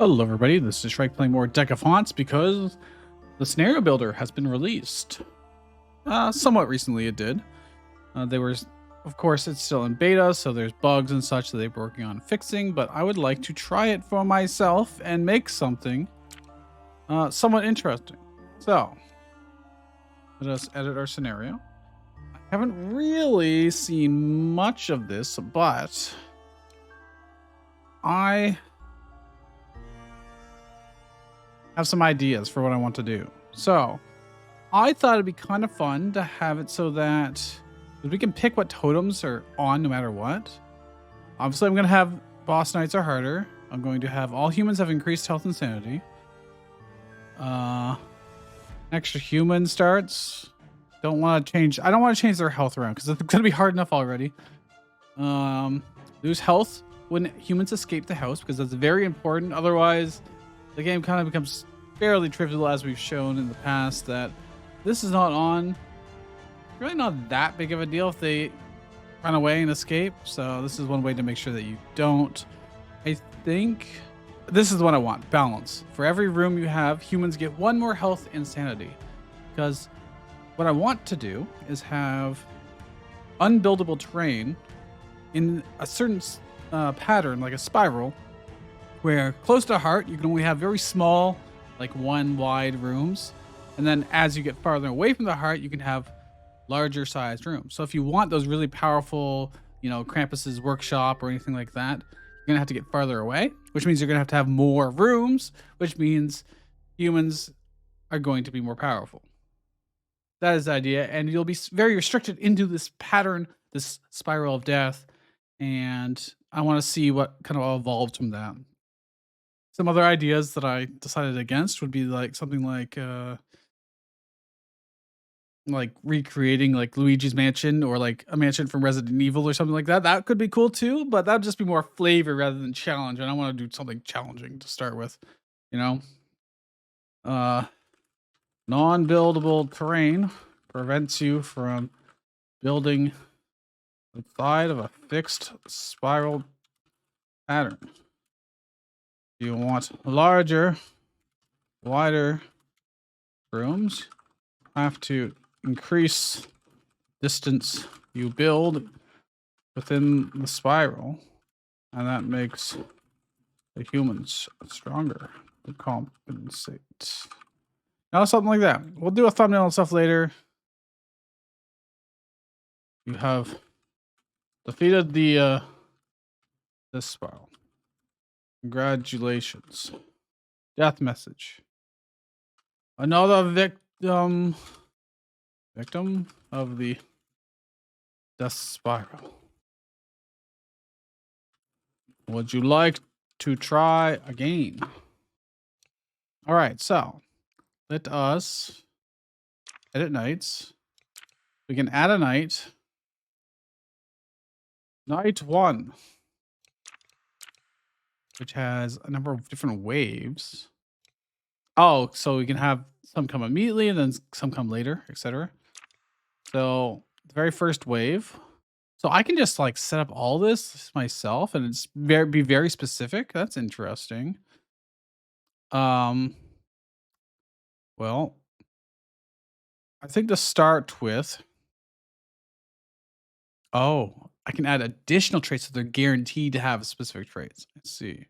Hello everybody, this is Shrike playing more Deck of Haunts because the scenario builder has been released. Somewhat recently it did. Of course, it's still in beta, so there's bugs and such that they're working on fixing, but I would like to try it for myself and make something somewhat interesting. So, let us edit our scenario. I haven't really seen much of this, but I have some ideas for what I want to do. So I thought it'd be kind of fun to have it so that we can pick what totems are on no matter what. Obviously, I'm going to have boss knights are harder. I'm going to have all humans have increased health and sanity. Extra human starts. Don't want to change. I don't want to change their health around because it's going to be hard enough already. Lose health when humans escape the house because that's very important. Otherwise, the game kind of becomes fairly trivial, as we've shown in the past, that this is not on. Really not that big of a deal if they run away and escape. So this is one way to make sure that you don't. I think this is the one I want. Balance. For every room you have, humans get one more health and sanity. Because what I want to do is have unbuildable terrain in a certain pattern, like a spiral, where close to heart, you can only have very small, like one wide rooms. And then as you get farther away from the heart, you can have larger sized rooms. So if you want those really powerful, Krampus's workshop or anything like that, you're going to have to get farther away, which means you're going to have more rooms, which means humans are going to be more powerful. That is the idea. And you'll be very restricted into this pattern, this spiral of death. And I want to see what kind of evolves from that. Some other ideas that I decided against would be like something like recreating like Luigi's Mansion or like a mansion from Resident Evil or something like that. That could be cool too, but that would just be more flavor rather than challenge. And I want to do something challenging to start with, non-buildable terrain prevents you from building the side of a fixed spiral pattern. You want larger, wider rooms. Have to increase distance you build within the spiral, and that makes the humans stronger to compensate. Now, something like that. We'll do a thumbnail and stuff later. You have defeated the this spiral. Congratulations. Death message. Another victim of the death spiral. Would you like to try again? All right, so let us edit nights. We can add a night. Night 1. Which has a number of different waves. Oh, so we can have some come immediately and then some come later, etc. So the very first wave. So I can just like set up all this myself and it's be very specific. That's interesting. Well, I think to start with. Oh, I can add additional traits so they're guaranteed to have specific traits. Let's see.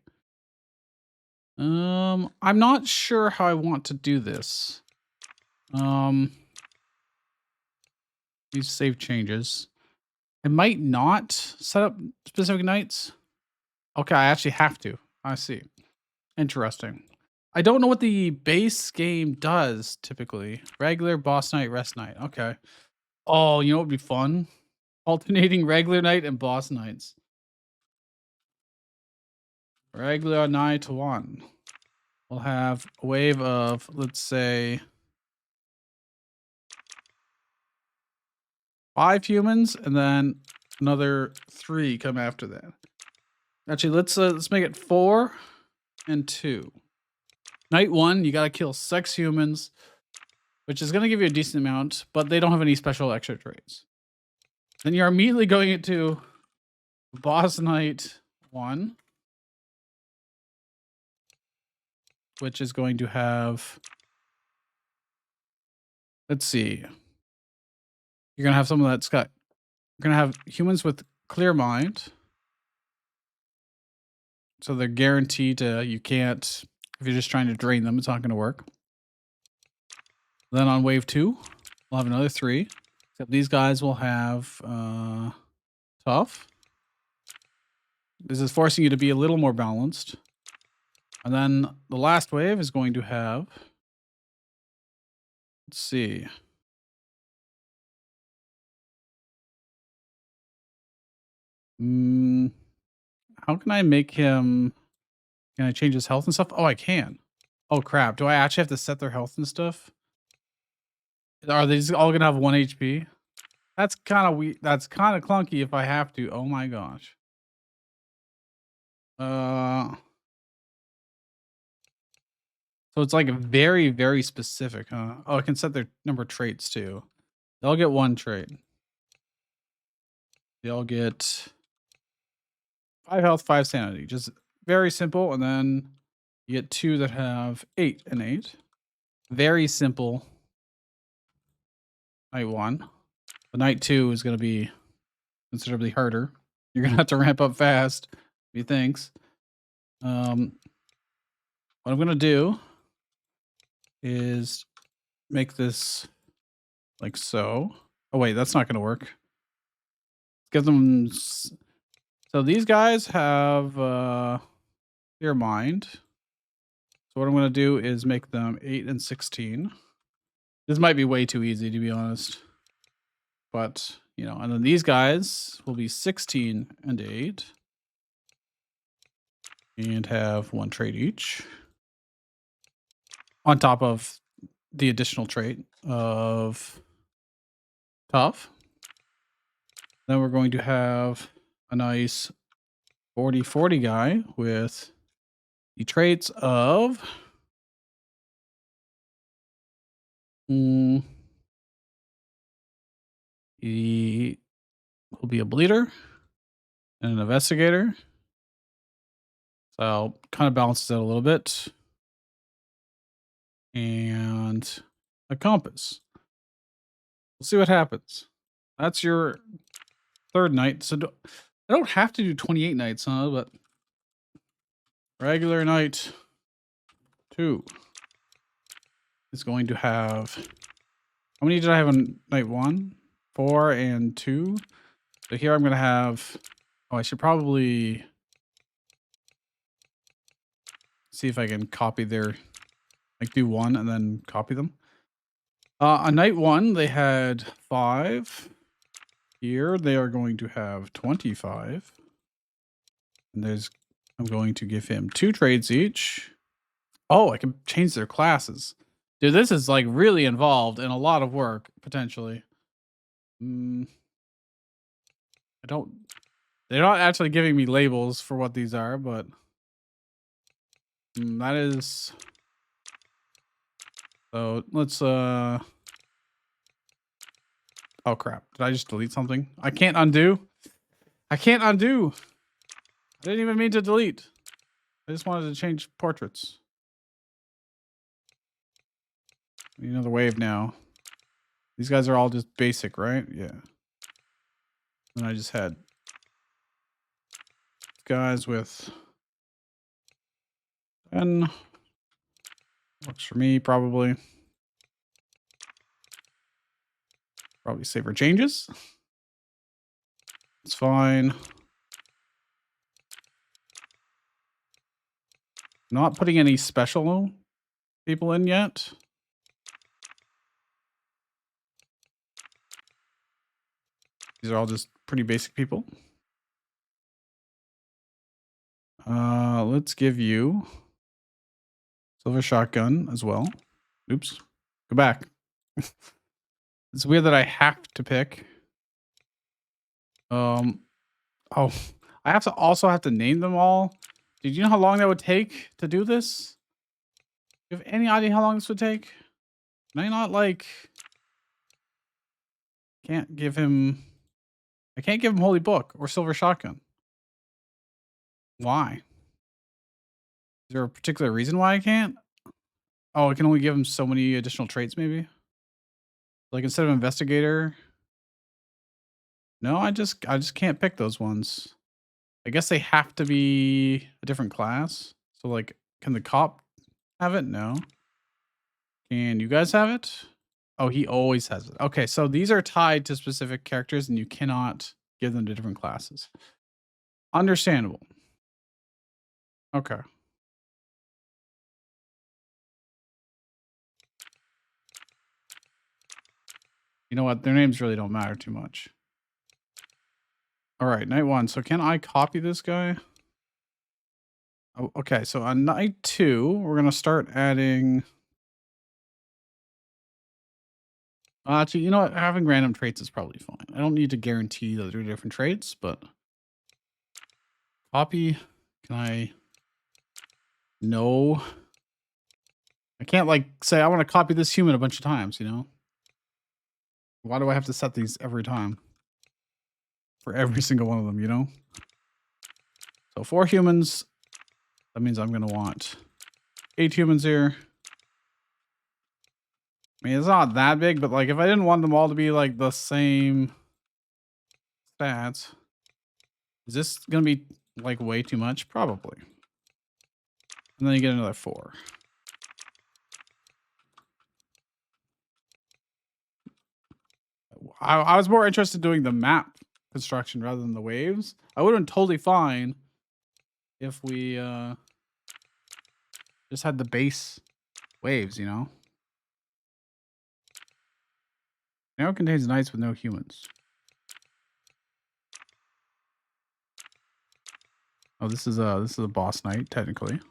I'm not sure how I want to do this. These save changes. I might not set up specific nights. Okay, I actually have to. I see. Interesting. I don't know what the base game does typically. Regular, boss night, rest night. Okay. Oh, you know what would be fun? Alternating regular night and boss nights. Regular night 1. We'll have a wave of, let's say, 5 humans, and then another 3 come after that. Actually, let's make it 4 and 2. Night 1, you gotta kill 6 humans, which is gonna give you a decent amount, but they don't have any special extra traits. Then you're immediately going into boss night 1. which is going to have, let's see. You're going to have someone that's got, you're going to have humans with clear mind. So they're guaranteed to, you can't, if you're just trying to drain them, it's not going to work. Then on wave 2, we'll have another 3. Except these guys will have tough. This is forcing you to be a little more balanced. And then the last wave is going to have, let's see. How can I make him, can I change his health and stuff? Oh, I can. Oh crap. Do I actually have to set their health and stuff? Are they just all going to have 1 HP? That's kind of weird. That's kind of clunky if I have to. Oh my gosh. So it's like very, very specific, huh? Oh, I can set their number of traits too. They'll get 1 trait. They'll get 5 health, 5 sanity. Just very simple. And then you get 2 that have 8 and 8. Very simple. Night 1. But night 2 is going to be considerably harder. You're going to have to ramp up fast, he thinks. What I'm going to do is make this like so. Oh, wait, that's not going to work. Give them. So these guys have clear mind. So what I'm going to do is make them 8 and 16. This might be way too easy, to be honest. But, you know, and then these guys will be 16 and 8. And have 1 trait each. On top of the additional trait of tough. Then we're going to have a nice 40-40 guy with the traits of he will be a bleeder and an investigator. So kind of balances it a little bit. And a compass. We'll see what happens. That's your 3rd night. So I don't have to do 28 nights, huh? But regular night 2 is going to have, how many did I have on night 1? 4 and 2. So here I'm going to have, oh, I should probably see if I can copy their, like do 1 and then copy them. On night 1, they had 5. Here they are going to have 25. And I'm going to give him 2 trades each. Oh, I can change their classes. Dude, this is like really involved and a lot of work, potentially. They're not actually giving me labels for what these are, but that is, so let's, oh crap. Did I just delete something? I can't undo. I can't undo. I didn't even mean to delete. I just wanted to change portraits. Need another wave now. These guys are all just basic, right? Yeah. And I just had guys with 10. Works for me, probably. Probably saver changes. It's fine. Not putting any special people in yet. These are all just pretty basic people. Let's give you silver shotgun as well. Oops. Go back. It's weird that I have to pick. Oh, I also have to name them all. Did you know how long that would take to do this? Do you have any idea how long this would take? Can I not like, I can't give him Holy Book or Silver Shotgun. Why? Is there a particular reason why I can't? Oh, I can only give them so many additional traits, maybe? Like instead of investigator. No, I just can't pick those ones. I guess they have to be a different class. So like, can the cop have it? No. Can you guys have it? Oh, he always has it. Okay, so these are tied to specific characters and you cannot give them to different classes. Understandable. Okay. You know what? Their names really don't matter too much. All right, night 1. So can I copy this guy? Oh, okay, so on night 2, we're going to start adding... Actually, you know what? Having random traits is probably fine. I don't need to guarantee that they're different traits, but... Copy. Can I... No. I can't, like, say I want to copy this human a bunch of times, you know? Why do I have to set these every time? For every single one of them, you know? So 4 humans. That means I'm going to want 8 humans here. I mean, it's not that big, but like if I didn't want them all to be like the same stats, is this going to be like way too much? Probably. And then you get another 4. I was more interested in doing the map construction rather than the waves. I would have been totally fine if we just had the base waves, you know? Now it contains nights with no humans. Oh, this is a boss night, technically. Let's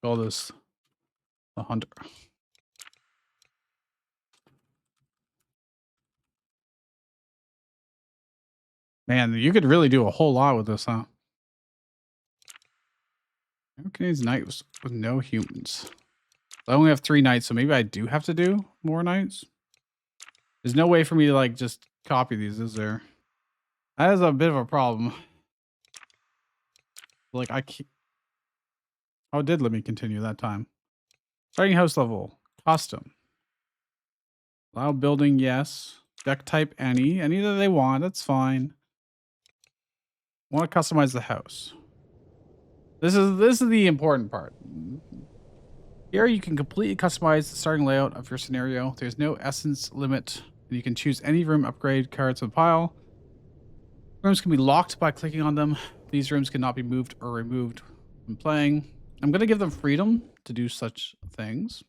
call this the hunter. Man, you could really do a whole lot with this, huh? Contains nights with no humans. I only have 3 nights, so maybe I do have to do more nights. There's no way for me to like just copy these, is there? That is a bit of a problem. Like I can't... Oh, it did let me continue that time. Starting house level, custom. Allow building, yes. Deck type, any that they want, that's fine. Want to customize the house. This is the important part. Here you can completely customize the starting layout of your scenario. There's no essence limit. You can choose any room upgrade cards to the pile. Rooms can be locked by clicking on them. These rooms cannot be moved or removed when playing. I'm going to give them freedom to do such things.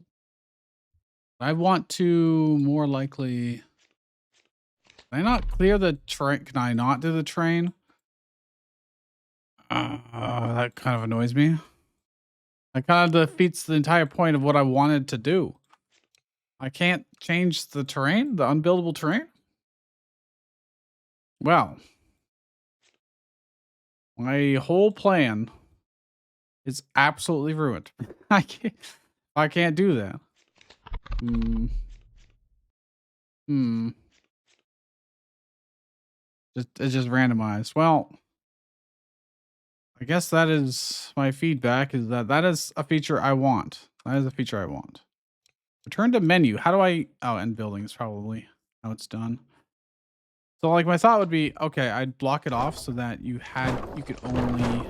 I want to more likely... Can I not clear the train? Can I not do the train? That kind of annoys me. That kind of defeats the entire point of what I wanted to do. I can't change the terrain, the unbuildable terrain? Well, my whole plan is absolutely ruined. I can't do that. It's just randomized. Well, I guess that is my feedback, is that is a feature I want. That is a feature I want. Return to menu. How do I... Oh, end buildings, probably. How it's done. So, like, my thought would be, okay, I'd block it off so that you could only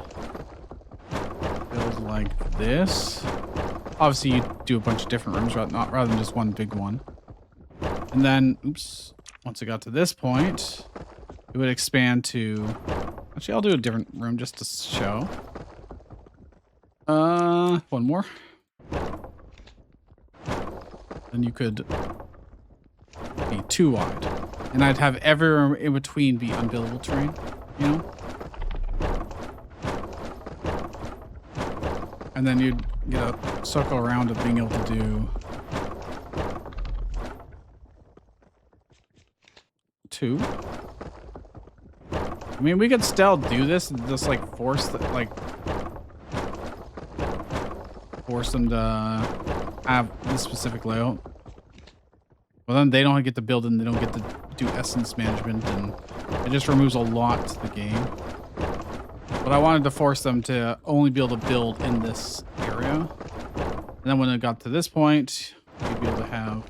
build like this. Obviously, you do a bunch of different rooms, rather than just one big one. And then, oops, once it got to this point, it would expand to... Actually, I'll do a different room just to show. One more. Then you could be 2 wide. And I'd have every room in between be unbuildable terrain, you know? And then you'd get a circle around of being able to do 2. I mean, we could still do this and just like force them to have this specific layout. Well, then they don't get to build and they don't get to do essence management, and it just removes a lot to the game. But I wanted to force them to only be able to build in this area. And then when it got to this point, you'd be able to have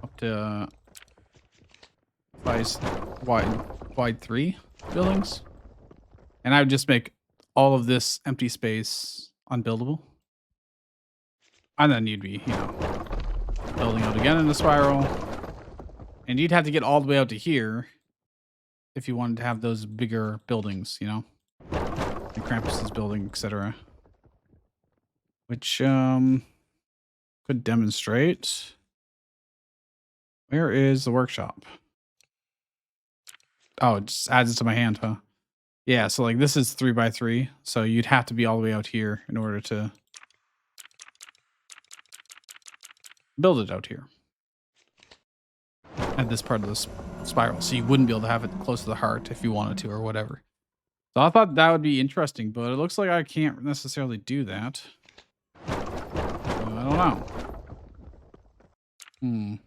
up to size wide 3 buildings. And I would just make all of this empty space unbuildable. And then you'd be, building out again in the spiral. And you'd have to get all the way out to here if you wanted to have those bigger buildings, like Krampus's building, etc. Which could demonstrate. Where is the workshop? Oh, it just adds it to my hand, huh? Yeah, so like this is 3x3, so you'd have to be all the way out here in order to build it out here at this part of the spiral. So you wouldn't be able to have it close to the heart if you wanted to or whatever. So I thought that would be interesting, but it looks like I can't necessarily do that. So I don't know.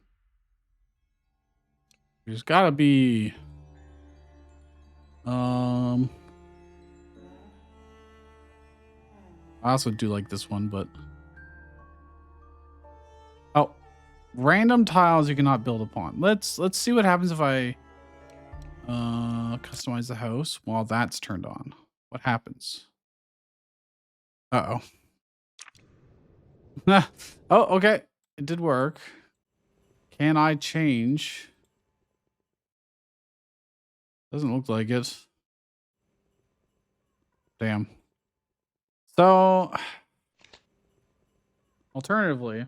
There's gotta be I also do like this one, but oh, random tiles you cannot build upon. Let's see what happens if I customize the house while that's turned on. What happens? Uh-oh. Oh, okay. It did work. Can I change? Doesn't look like it. Damn. So, alternatively,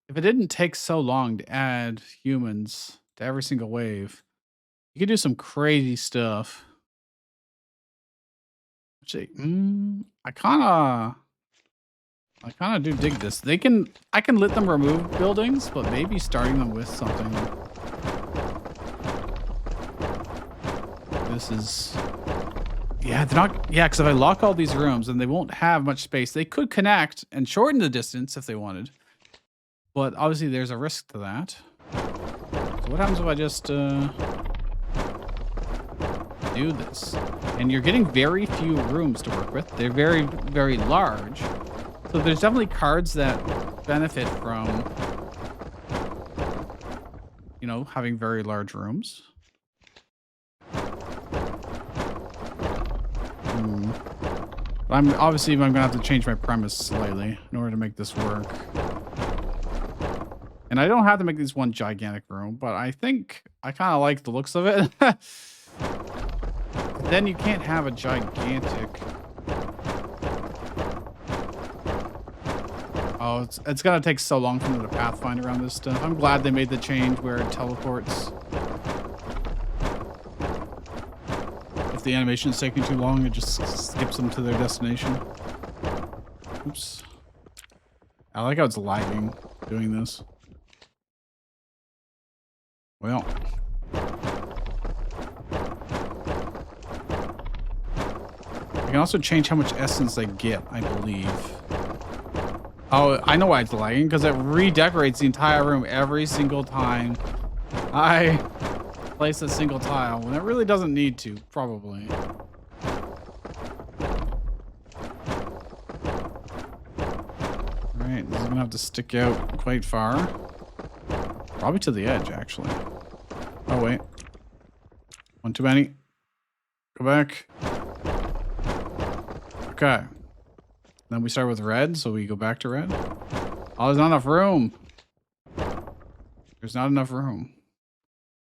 if it didn't take so long to add humans to every single wave, you could do some crazy stuff. Actually, I kind of do dig this. I can let them remove buildings, but maybe starting them with something. This is, yeah, they're not, yeah, because if I lock all these rooms, then they won't have much space. They could connect and shorten the distance if they wanted, but obviously there's a risk to that. So what happens if I just do this? And you're getting very few rooms to work with. They're very, very large. So there's definitely cards that benefit from, having very large rooms. I'm gonna have to change my premise slightly in order to make this work. And I don't have to make this one gigantic room, but I think I kind of like the looks of it. Then you can't have a gigantic. Oh, it's gonna take so long for me to pathfind around this stuff. I'm glad they made the change where it teleports. If the animation is taking too long, it just skips them to their destination. Oops. I like how it's lagging doing this. Well. I can also change how much essence they get, I believe. Oh, I know why it's lagging, because it redecorates the entire room every single time I place a single tile, when it really doesn't need to, probably. Alright, this is gonna have to stick out quite far. Probably to the edge, actually. Oh, wait. One too many. Go back. Okay. Then we start with red, so we go back to red. Oh, there's not enough room. There's not enough room.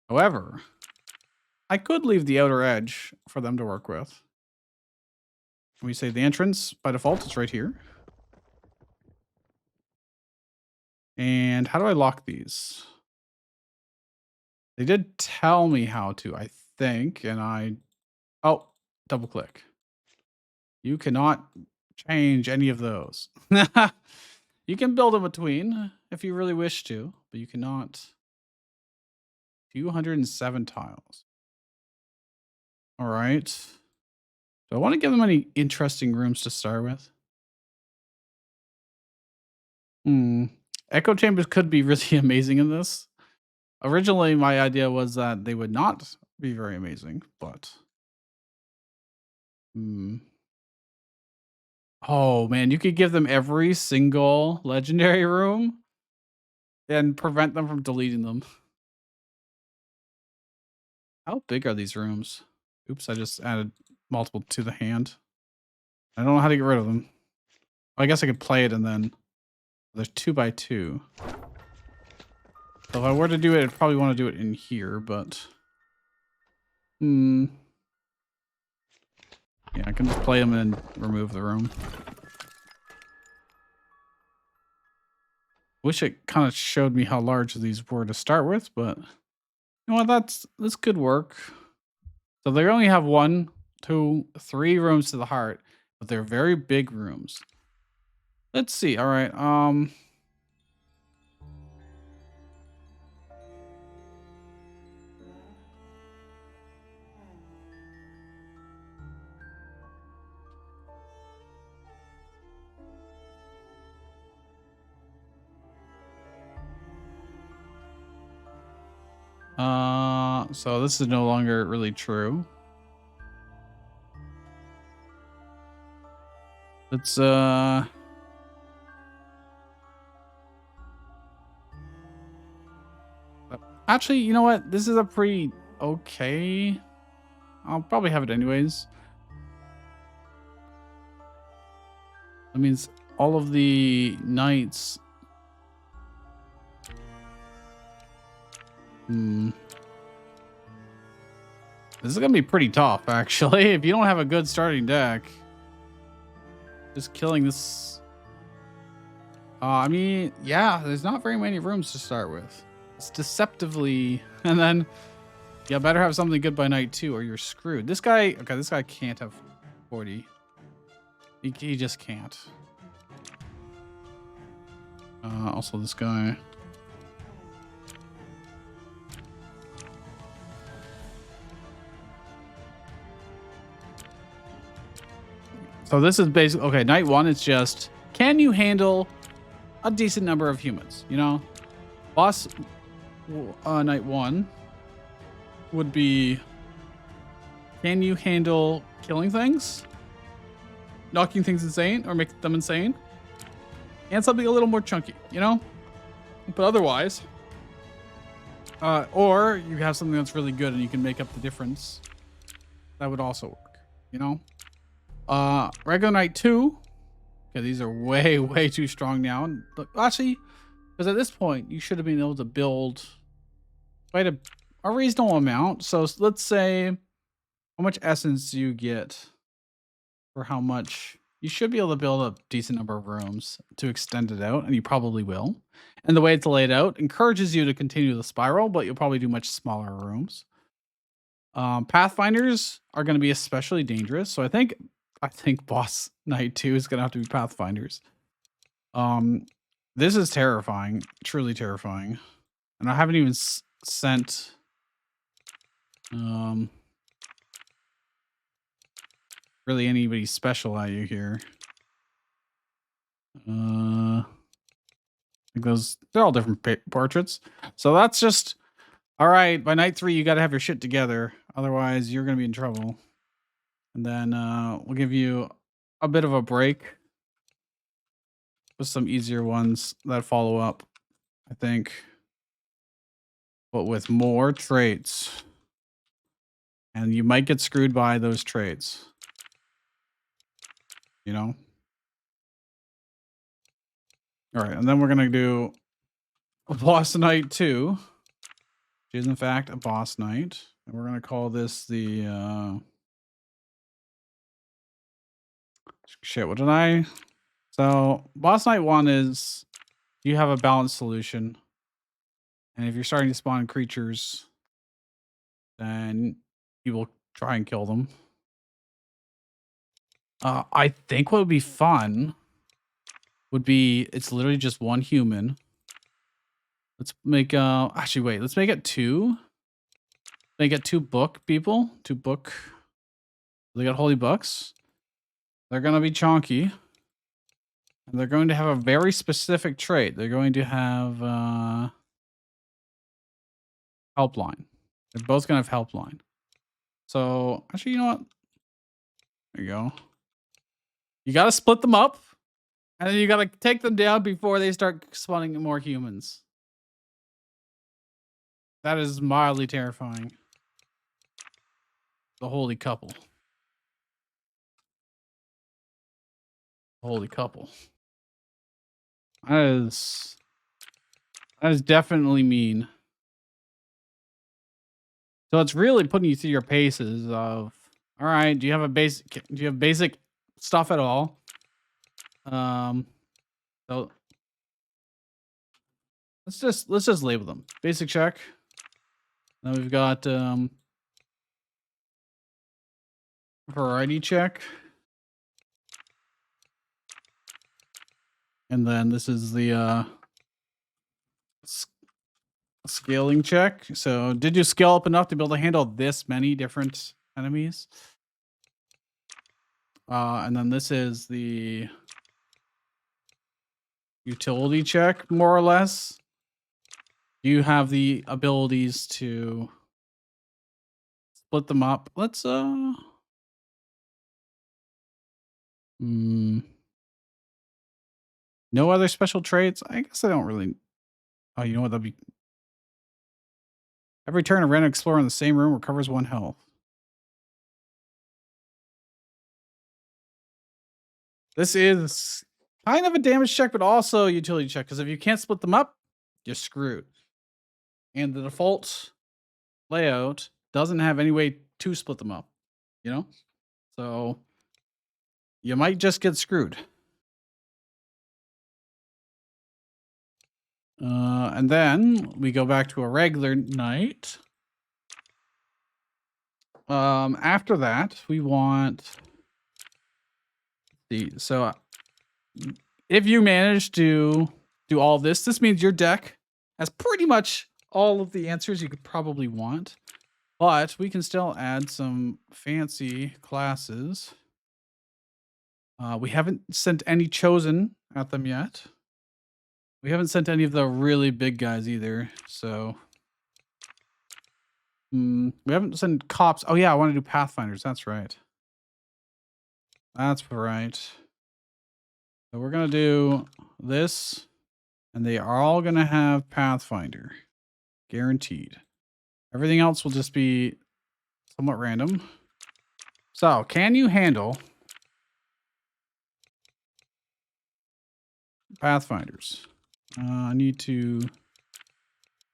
However, I could leave the outer edge for them to work with. We say the entrance, by default, it's right here. And how do I lock these? They did tell me how to, I think, and oh, double click. You cannot change any of those. You can build in between if you really wish to, but you cannot. 207 tiles. All right. Do I want to give them any interesting rooms to start with? Echo chambers could be really amazing in this. Originally, my idea was that they would not be very amazing, but hmm. Oh man, you could give them every single legendary room and prevent them from deleting them. How big are these rooms? Oops, I just added multiple to the hand. I don't know how to get rid of them. I guess I could play it and then there's 2x2. So if I were to do it, I'd probably want to do it in here, but yeah, I can just play them and remove the room. Wish it kind of showed me how large these were to start with, but you know what? This could work. So they only have 1, 2, 3 rooms to the heart, but they're very big rooms. Let's see. All right. So this is no longer really true. Let's actually, you know what? This is a pretty okay. I'll probably have it anyways. That means all of the knights. This is gonna be pretty tough, actually. If you don't have a good starting deck, just killing this. I mean, yeah, there's not very many rooms to start with. It's deceptively, and then you better have something good by night 2, or you're screwed. This guy, okay, this guy can't have 40. He just can't. Also, this guy. So this is basically, okay, night 1 is just, can you handle a decent number of humans? You know, boss night 1 would be, can you handle killing things, knocking things insane, or make them insane, and something a little more chunky, you know? But otherwise, or you have something that's really good and you can make up the difference. That would also work, you know? Regular night 2. Okay, these are way, way too strong now. But actually, because at this point, you should have been able to build quite a reasonable amount. So let's say, how much essence do you get for how much? You should be able to build a decent number of rooms to extend it out, and you probably will. And the way it's laid out encourages you to continue the spiral, but you'll probably do much smaller rooms. Pathfinders are going to be especially dangerous. So I think boss night 2 is going to have to be Pathfinders. This is terrifying, truly terrifying. And I haven't even sent really anybody special at you here. I think they're all different portraits. So that's just, all right, by night 3 you got to have your shit together, otherwise you're going to be in trouble. And then we'll give you a bit of a break with some easier ones that follow up, I think, but with more traits. And you might get screwed by those traits, you know? All right, and then we're going to do a boss night 2, which is in fact a boss night. And we're going to call this the... shit, what did I... So boss night 1 is you have a balanced solution. And if you're starting to spawn creatures, then you will try and kill them. I think what would be fun would be, it's literally just 1 human. Let's make actually wait, let's make it 2. Make it 2 book people. 2 book. They got holy books. They're gonna be chonky. And they're going to have a very specific trait. They're going to have helpline. They're both going to have helpline. So actually, you know what? There you go. You got to split them up, and then you got to take them down before they start spawning more humans. That is mildly terrifying. The holy couple. Holy couple. That is definitely mean. So it's really putting you through your paces of, all right, do you have basic stuff at all? So let's just label them. Basic check. Then we've got variety check. And then this is the scaling check. So did you scale up enough to be able to handle this many different enemies? And then this is the utility check, more or less. Do you have the abilities to split them up? Let's no other special traits? I guess I don't really. Oh, you know what? That'd be every turn a random explorer in the same room recovers 1 health. This is kind of a damage check, but also a utility check, because if you can't split them up, you're screwed. And the default layout doesn't have any way to split them up, you know? So you might just get screwed. And then we go back to a regular night. After that, we want so if you manage to do all this means your deck has pretty much all of the answers you could probably want, but we can still add some fancy classes. We haven't sent any chosen at them yet. We haven't sent any of the really big guys either, so we haven't sent cops. Oh yeah, I want to do pathfinders. That's right. That's right. So we're gonna do this, and they are all gonna have pathfinder, guaranteed. Everything else will just be somewhat random. So, can you handle pathfinders? I need to.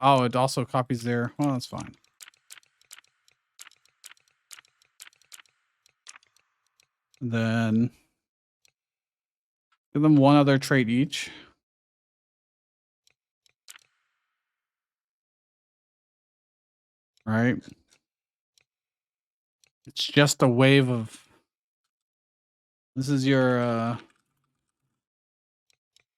Oh, it also copies there. Well, that's fine. And then give them 1 other trait each. Right? It's just a wave of. This is your.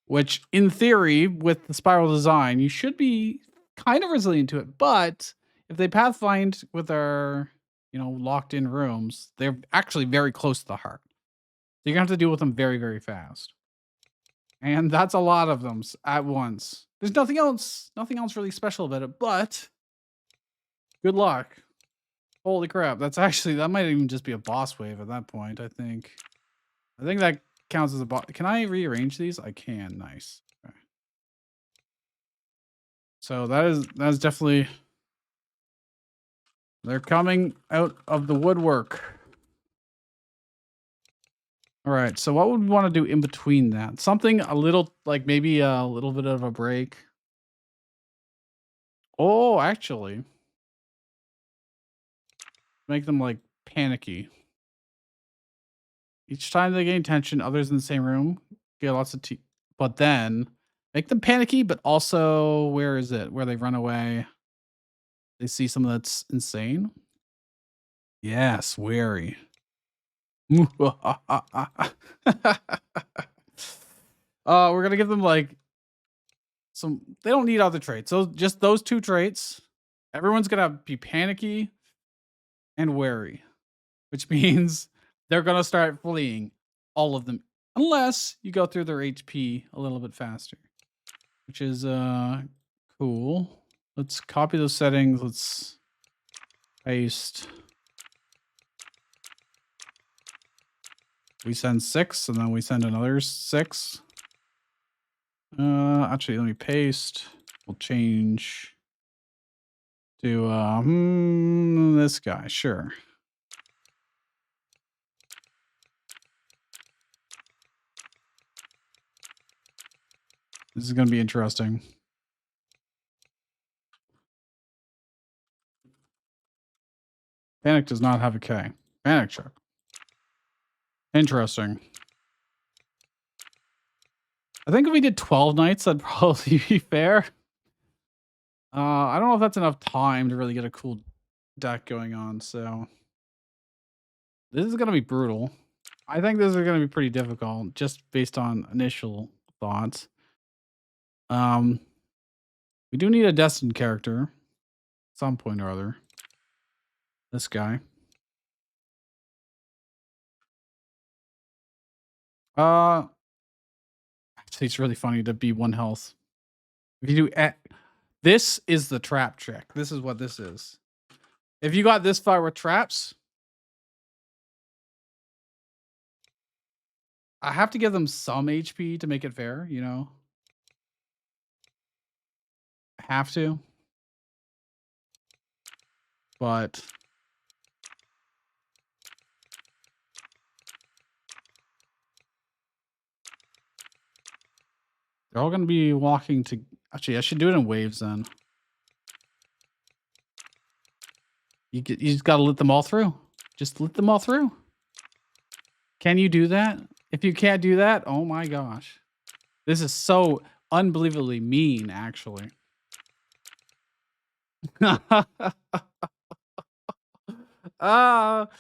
Which, in theory, with the spiral design, you should be kind of resilient to it. But if they pathfind with our, locked in rooms, they're actually very close to the heart. So you're gonna have to deal with them very, very fast. And that's a lot of them at once. There's nothing else really special about it, but good luck. Holy crap. That might even just be a boss wave at that point, I think. I think that counts as a boss. Can I rearrange these? I can. Nice. Okay. So that is definitely. They're coming out of the woodwork. All right. So what would we want to do in between that? Something a little, like maybe a little bit of a break. Oh, actually. Make them like panicky. Each time they gain tension, others in the same room get lots of but then make them panicky, but also where is it? Where they run away. They see something that's insane. Yes, wary. We're gonna give them like they don't need other traits. So just those 2 traits. Everyone's gonna be panicky and wary, which means they're gonna start fleeing. All of them Unless you go through their HP a little bit faster, which is cool. Let's copy those settings. Let's paste. We send 6 and then we send another 6. Actually, let me paste. We'll change to this guy. Sure. This is going to be interesting. Panic does not have a K. Panic check. Interesting. I think if we did 12 nights, that'd probably be fair. I don't know if that's enough time to really get a cool deck going on, so this is going to be brutal. I think this is going to be pretty difficult just based on initial thoughts. We do need a destined character at some point or other. This guy. Actually, it's really funny to be 1 health. If you do this is the trap trick. This is what this is. If you got this far with traps, I have to give them some HP to make it fair, you know? I have to. But they're all going to be walking to... Actually, I should do it in waves then. You just got to let them all through. Just let them all through. Can you do that? If you can't do that, oh my gosh. This is so unbelievably mean, actually. That's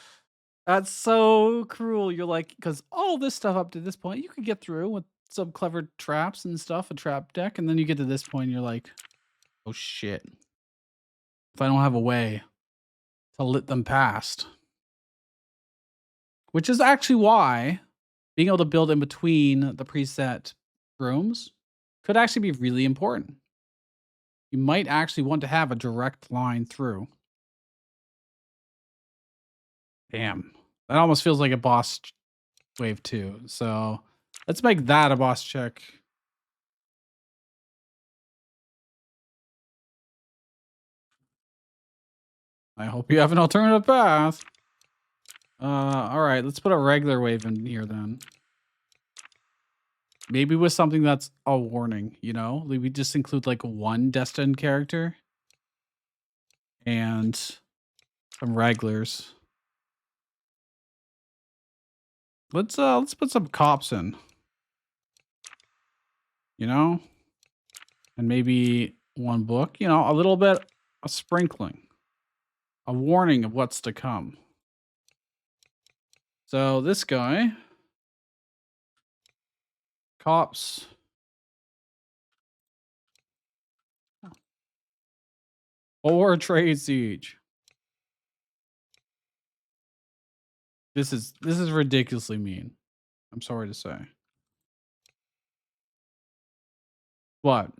so cruel. You're like, because all this stuff up to this point, you could get through with some clever traps and stuff, a trap deck, and then you get to this point, and you're like, oh shit. If I don't have a way to let them past. Which is actually why being able to build in between the preset rooms could actually be really important. You might actually want to have a direct line through. Damn. That almost feels like a boss wave 2. So let's make that a boss check. I hope you have an alternative path. All right, let's put a regular wave in here then. Maybe with something that's a warning, you know? We just include like 1 destined character and some regulars. Let's put some cops in. You know? And maybe 1 book, you know, a little bit, a sprinkling, a warning of what's to come. So this guy, cops. Or trade siege. This is ridiculously mean. I'm sorry to say. What?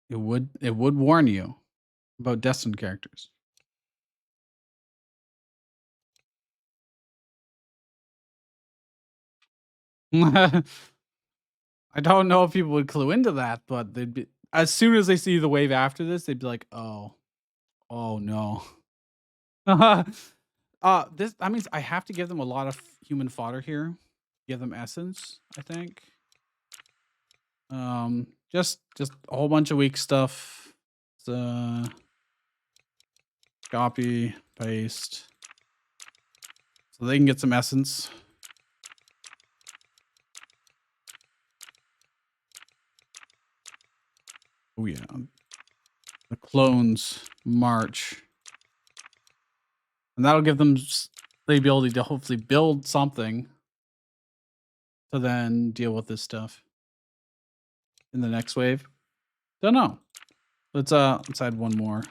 It would warn you about destined characters. I don't know if people would clue into that, but they'd be, as soon as they see the wave after this, they'd be like, "Oh, oh no." This that means I have to give them a lot of human fodder here. Give them essence, I think. Just a whole bunch of weak stuff. Copy, paste, so they can get some essence. Oh yeah, the clones march, and that'll give them the ability to hopefully build something to then deal with this stuff in the next wave. Don't know. Let's add one more.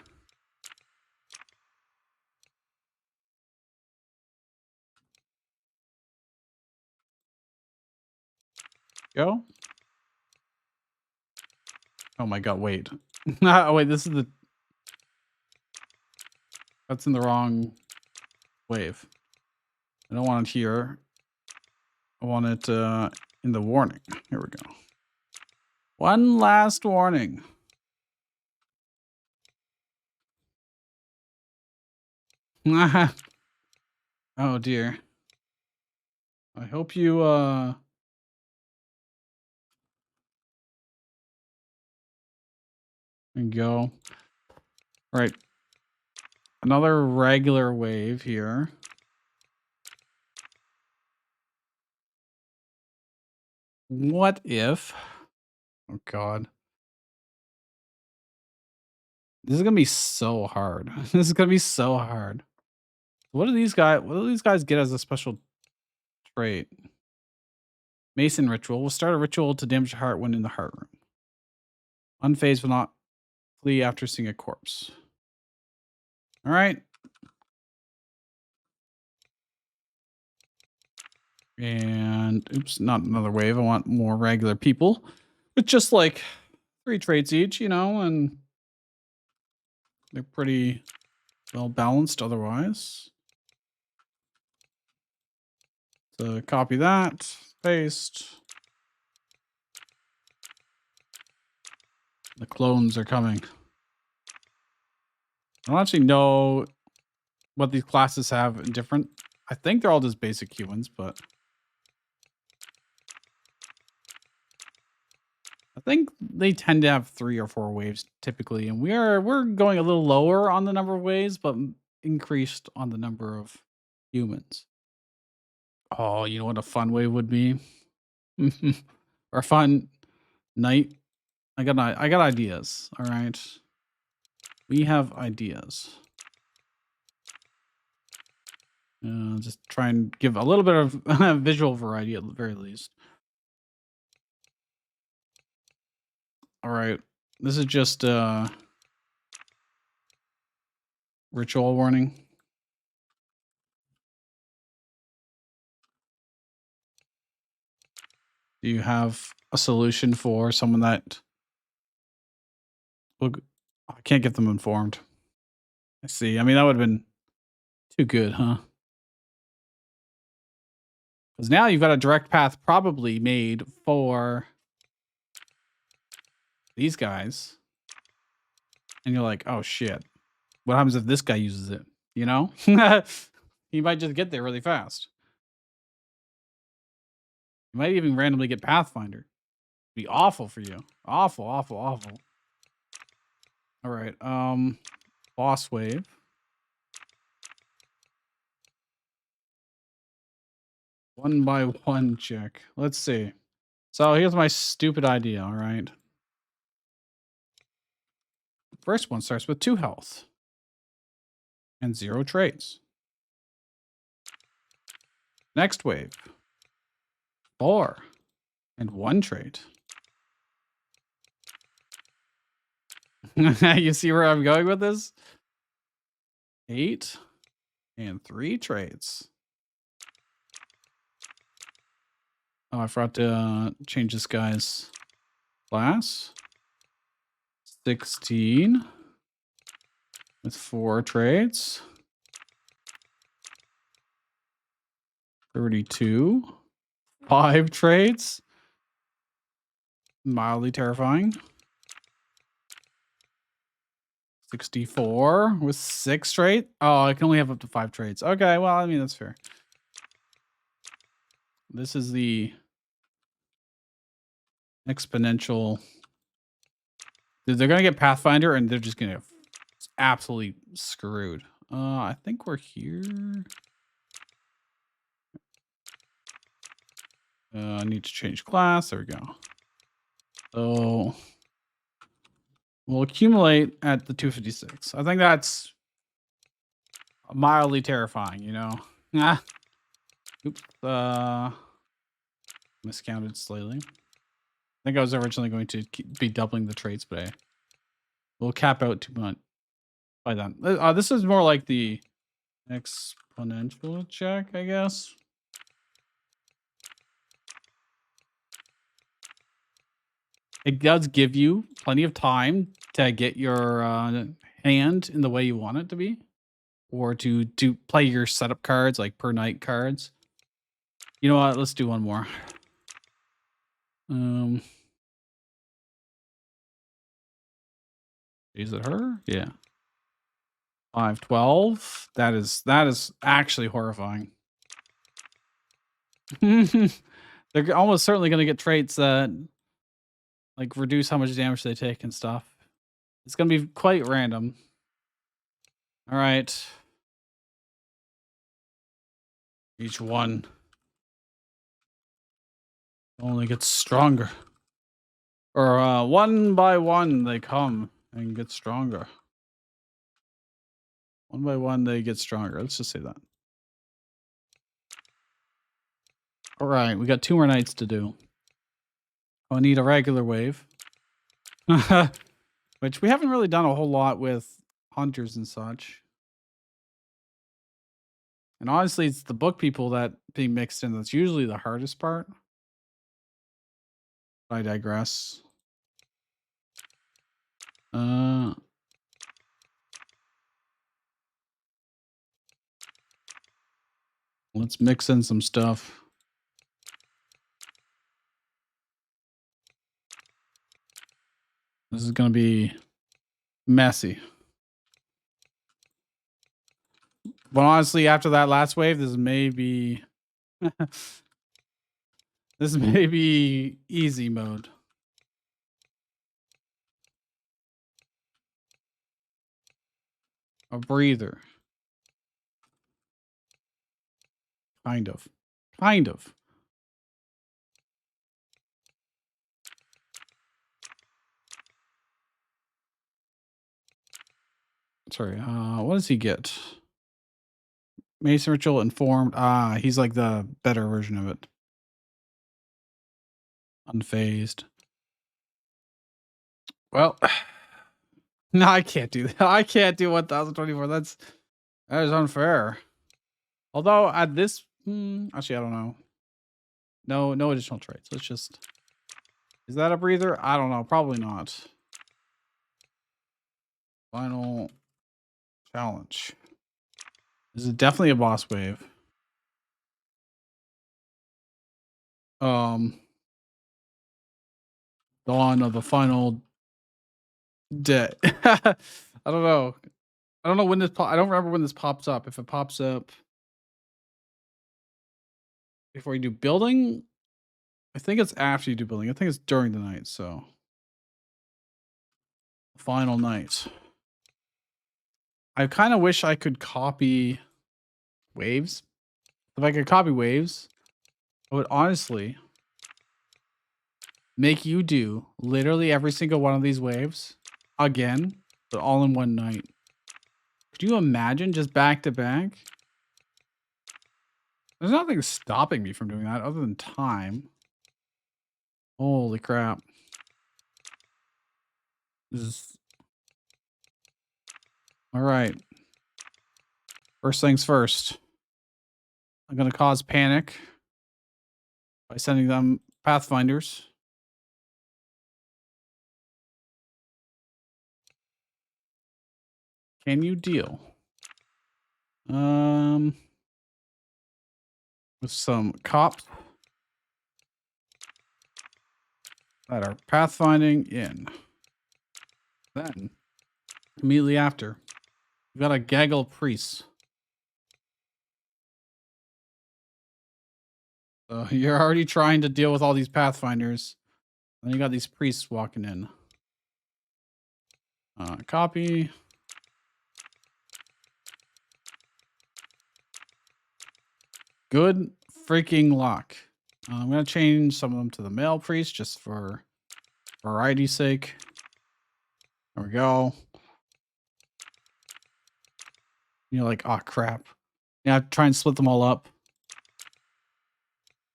Go. Oh my god, wait. Oh wait, this is the that's in the wrong wave. I don't want it here. I want it in the warning. Here we go. One last warning. Oh dear. I hope you and go. Right. Another regular wave here. What if? Oh god. This is gonna be so hard. This is gonna be so hard. What do these guys get as a special trait? Mason ritual. We'll start a ritual to damage the heart when in the heart room. Unfazed will not flee after seeing a corpse. All right. And oops, not another wave. I want more regular people with just like 3 traits each, you know, and they're pretty well balanced otherwise. So copy that, paste. The clones are coming. I don't actually know what these classes have different. I think they're all just basic humans, but I think they tend to have 3 or 4 waves typically, and we're going a little lower on the number of waves, but increased on the number of humans. Oh, you know what a fun wave would be? Or a fun night. I got ideas. All right. We have ideas. Just try and give a little bit of visual variety at the very least. All right. This is just ritual warning. Do you have a solution for someone that I can't get them informed? I see. I mean, that would have been too good, huh? Because now you've got a direct path probably made for these guys. And you're like, oh shit. What happens if this guy uses it? You know? He might just get there really fast. You might even randomly get Pathfinder. Be awful for you. Awful, awful, awful. All right. Boss wave. One by one check. Let's see. So here's my stupid idea, all right? First one starts with 2 health and 0 traits. Next wave, 4 and 1 trait. You see where I'm going with this? 8 and 3 traits. Oh, I forgot to change this guy's class. 16 with 4 traits. 32. 5 traits. Mildly terrifying. 64 with 6 traits. Oh, I can only have up to 5 traits. Okay, well, I mean, that's fair. This is the exponential. They're going to get Pathfinder, and they're just going to get absolutely screwed. I think we're here. I need to change class. There we go. So we'll accumulate at the 256. I think that's mildly terrifying, you know? Ah. Oops. Miscounted slightly. I think I was originally going to be doubling the traits, but We'll cap out 2 months by then. This is more like the exponential check, I guess. It does give you plenty of time to get your hand in the way you want it to be, or to play your setup cards like per night cards. You know what? Let's do one more. Is it her? Yeah. 512. That is actually horrifying. They're almost certainly going to get traits that like reduce how much damage they take and stuff. It's going to be quite random. All right. Each one only gets stronger. Or one by one they come and get stronger. One by one they get stronger. Let's just say that. All right, we got 2 more nights to do. I need a regular wave. Which we haven't really done a whole lot with hunters and such. And honestly, it's the book people that being mixed in that's usually the hardest part. I digress. Let's mix in some stuff. This is going to be messy. But honestly, after that last wave, this may be this may be easy mode. A breather. Kind of. Kind of. Sorry, what does he get? Mason Ritual Informed. He's like the better version of it. Unfazed. Well, no, I can't do that. I can't do 1024. That is unfair. Although at this, actually, I don't know. No additional traits. Let's just. Is that a breather? I don't know. Probably not. Final challenge. This is definitely a boss wave. Dawn of the final day. I don't know. I don't know when this. I don't remember when this pops up. If it pops up before you do building, I think it's after you do building. I think it's during the night. So final night. I kind of wish I could copy waves. If I could copy waves, I would honestly make you do literally every single one of these waves again, but all in one night. Could you imagine just back to back? There's nothing stopping me from doing that other than time. Holy crap. This is... All right. First things first. I'm going to cause panic by sending them pathfinders. Can you deal? With some cops that are pathfinding in. Then, immediately after, we've got a gaggle of priests. So you're already trying to deal with all these pathfinders. Then you got these priests walking in. Copy. Good freaking luck. I'm going to change some of them to the male priest just for variety's sake. There we go. You're like, oh, crap. Yeah, try and split them all up.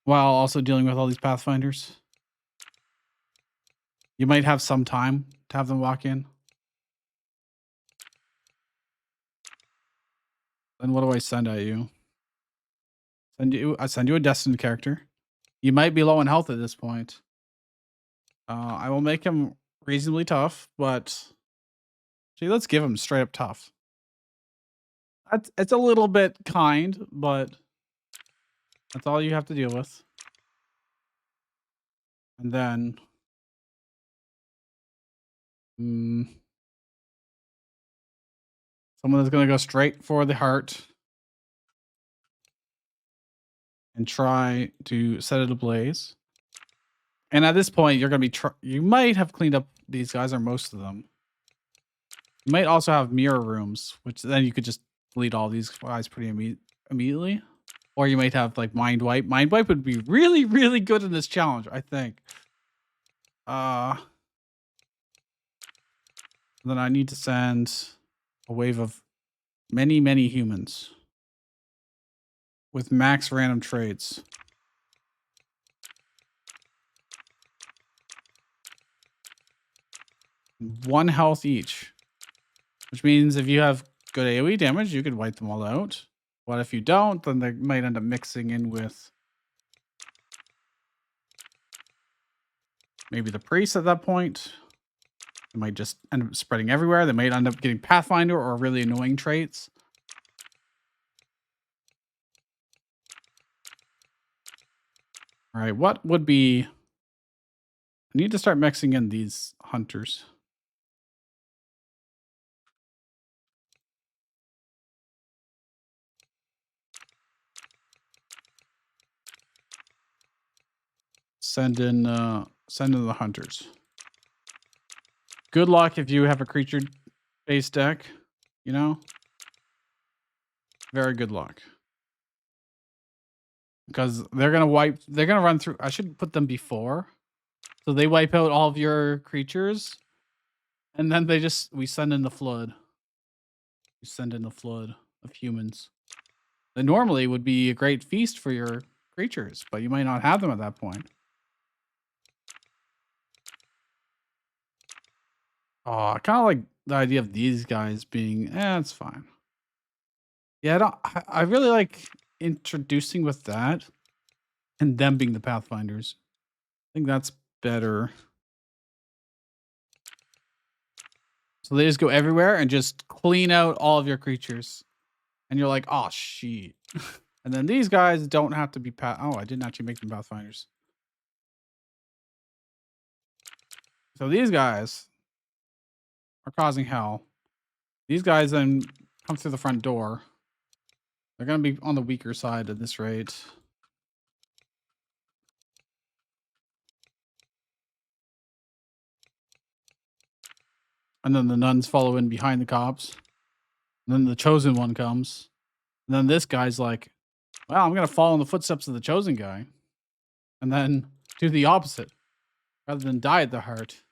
While also dealing with all these pathfinders. You might have some time to have them walk in. Then what do I send at you? I send you a destined character. You might be low in health at this point. I will make him reasonably tough, but see, let's give him straight up tough. It's a little bit kind, but that's all you have to deal with. And then, someone that's gonna go straight for the heart and try to set it ablaze. And at this point, you're gonna be you might have cleaned up these guys or most of them. You might also have mirror rooms, which then you could just delete all these guys pretty immediately. Or you might have like mind wipe. Mind wipe would be really, really good in this challenge, I think. Then I need to send a wave of many, many humans with max random traits. One health each, which means if you have good AoE damage, you could wipe them all out. But if you don't, then they might end up mixing in with maybe the priest at that point. They might just end up spreading everywhere. They might end up getting Pathfinder or really annoying traits. All right, what would be... I need to start mixing in these hunters. Send in the hunters. Good luck if you have a creature-based deck, you know? Very good luck. Because they're gonna run through. I should put them before. So they wipe out all of your creatures. And then we send in the flood. We send in the flood of humans. That normally would be a great feast for your creatures, but you might not have them at that point. Oh, I kind of like the idea of these guys being, it's fine. Yeah, I really like introducing with that and them being the Pathfinders. I think that's better. So they just go everywhere and just clean out all of your creatures. And you're like, oh, shit. And then these guys don't have to be oh, I didn't actually make them Pathfinders. So these guys are causing hell. These guys then come through the front door. They're going to be on the weaker side at this rate. And then the nuns follow in behind the cops. And then the chosen one comes. And then this guy's like, well, I'm going to follow in the footsteps of the chosen guy. And then do the opposite. Rather than die at the heart,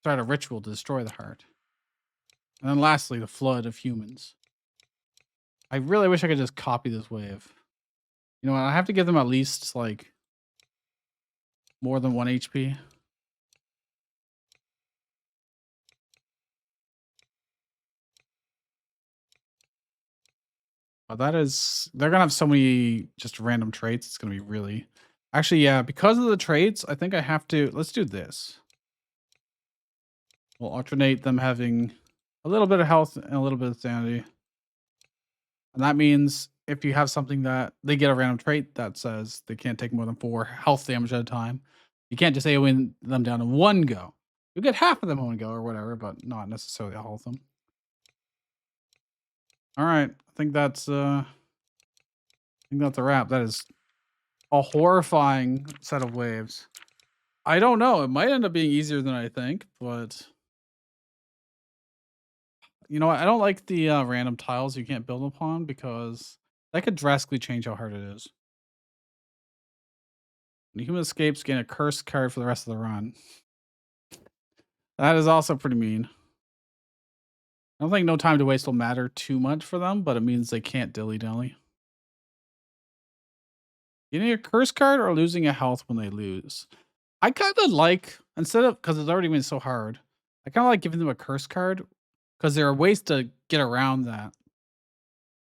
start a ritual to destroy the heart. And then lastly, the flood of humans. I really wish I could just copy this wave. You know what? I have to give them at least like more than 1 HP. But they're going to have so many just random traits. It's going to be really, actually, yeah, because of the traits, I think I have to, let's do this. We'll alternate them having a little bit of health and a little bit of sanity. And that means if you have something that they get a random trait that says they can't take more than 4 health damage at a time, you can't just AoE them down in one go. You get half of them in one go or whatever, but not necessarily all of them. All right, I think that's a wrap. That is a horrifying set of waves. I don't know. It might end up being easier than I think, but you know what? I don't like the random tiles you can't build upon because that could drastically change how hard it is. When the human escapes, gain a curse card for the rest of the run. That is also pretty mean. I don't think no time to waste will matter too much for them, but it means they can't dilly-dally. Getting a curse card or losing a health when they lose. I kind of like, instead of, because it's already been so hard, I kind of like giving them a curse card because there are ways to get around that.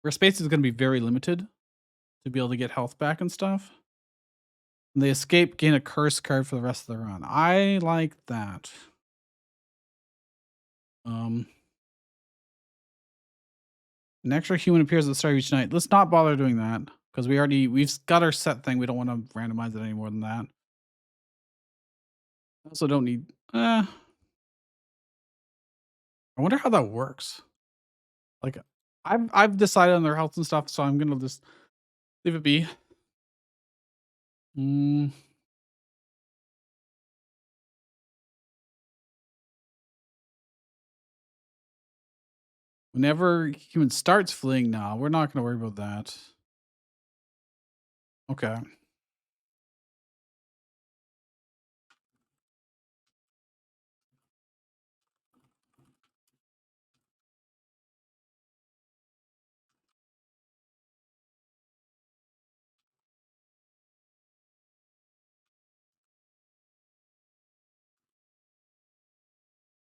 Where space is going to be very limited to be able to get health back and stuff. When they escape, gain a curse card for the rest of the run. I like that. An extra human appears at the start of each night. Let's not bother doing that because we've got our set thing. We don't want to randomize it any more than that. I also don't need. I wonder how that works. Like, I've decided on their health and stuff, so I'm gonna just leave it be. Whenever human starts fleeing, no, we're not gonna worry about that. Okay.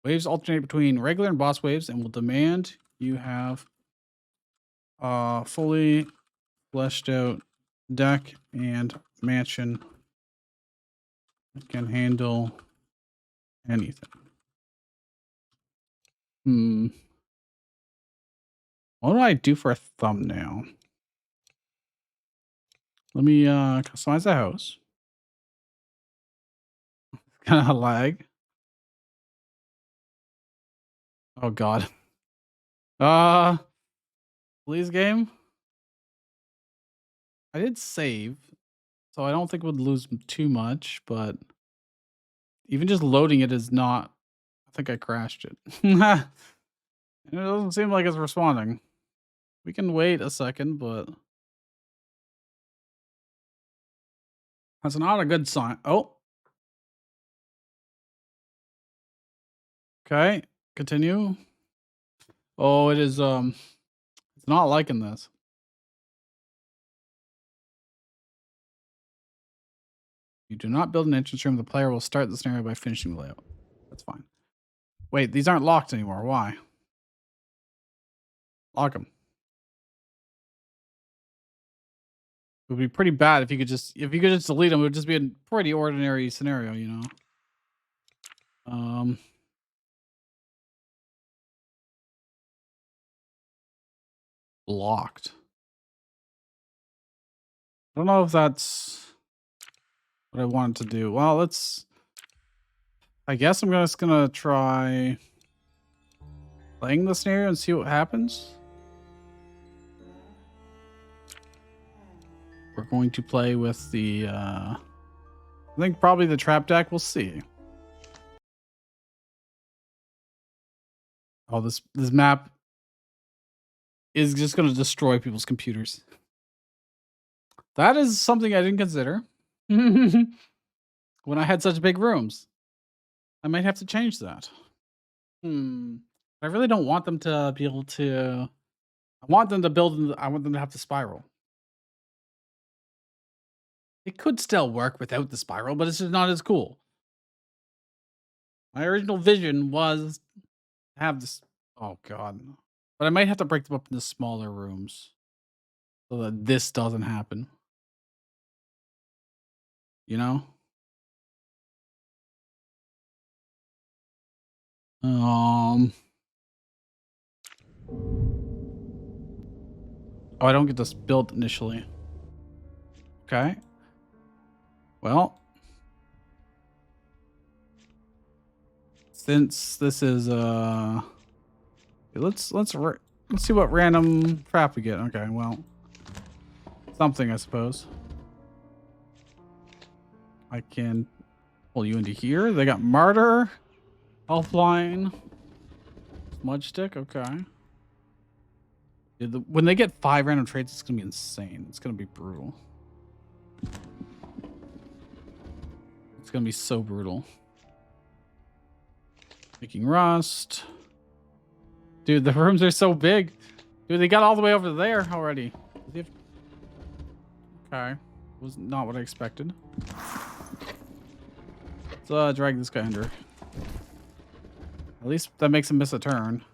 Waves alternate between regular and boss waves and will demand you have fully fleshed out deck and mansion that can handle anything. What do I do for a thumbnail? Let me customize the house. Kind of lag. Oh god. Please game. I did save, so I don't think we'd lose too much, but even just loading it is not. I think I crashed it. It doesn't seem like it's responding. We can wait a second, but that's not a good sign. Oh. Okay. Continue. Oh, it is it's not liking this. You do not build an entrance room. The player will start the scenario by finishing the layout. That's fine. Wait, these aren't locked anymore. Why? Lock them. It would be pretty bad if you could just delete them. It would just be a pretty ordinary scenario, you know. Locked. I don't know if that's what I wanted to do. Well, I guess I'm just gonna try playing the scenario and see what happens. We're going to play with the I think probably the trap deck. We'll see. Oh, this map is just going to destroy people's computers. That is something I didn't consider. When I had such big rooms. I might have to change that. I really don't want them to be able to. I want them to build. I want them to have to spiral. It could still work without the spiral, but it's just not as cool. My original vision was to have this. Oh god! But I might have to break them up into smaller rooms so that this doesn't happen. You know. Oh, I don't get this built initially. Okay. Well, since this is let's see what random trap we get. Okay, well, something I suppose. I can pull you into here. They got martyr, healthline, smudge stick. Okay. When they get 5 random traits, it's gonna be insane. It's gonna be brutal. It's gonna be so brutal. Making rust. Dude, the rooms are so big. Dude, they got all the way over there already. Okay. Was not what I expected. Let's drag this guy under. At least that makes him miss a turn.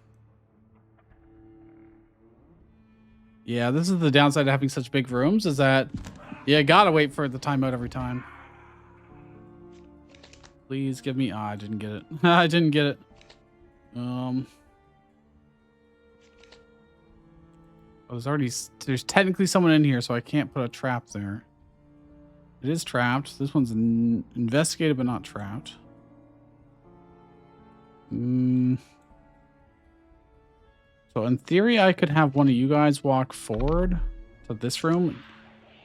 Yeah, this is the downside of having such big rooms, is that you gotta wait for the timeout every time. Please give me... I didn't get it. I didn't get it. Oh, there's technically someone in here, so I can't put a trap there. It is trapped. This one's investigated, but not trapped. So in theory, I could have one of you guys walk forward to this room,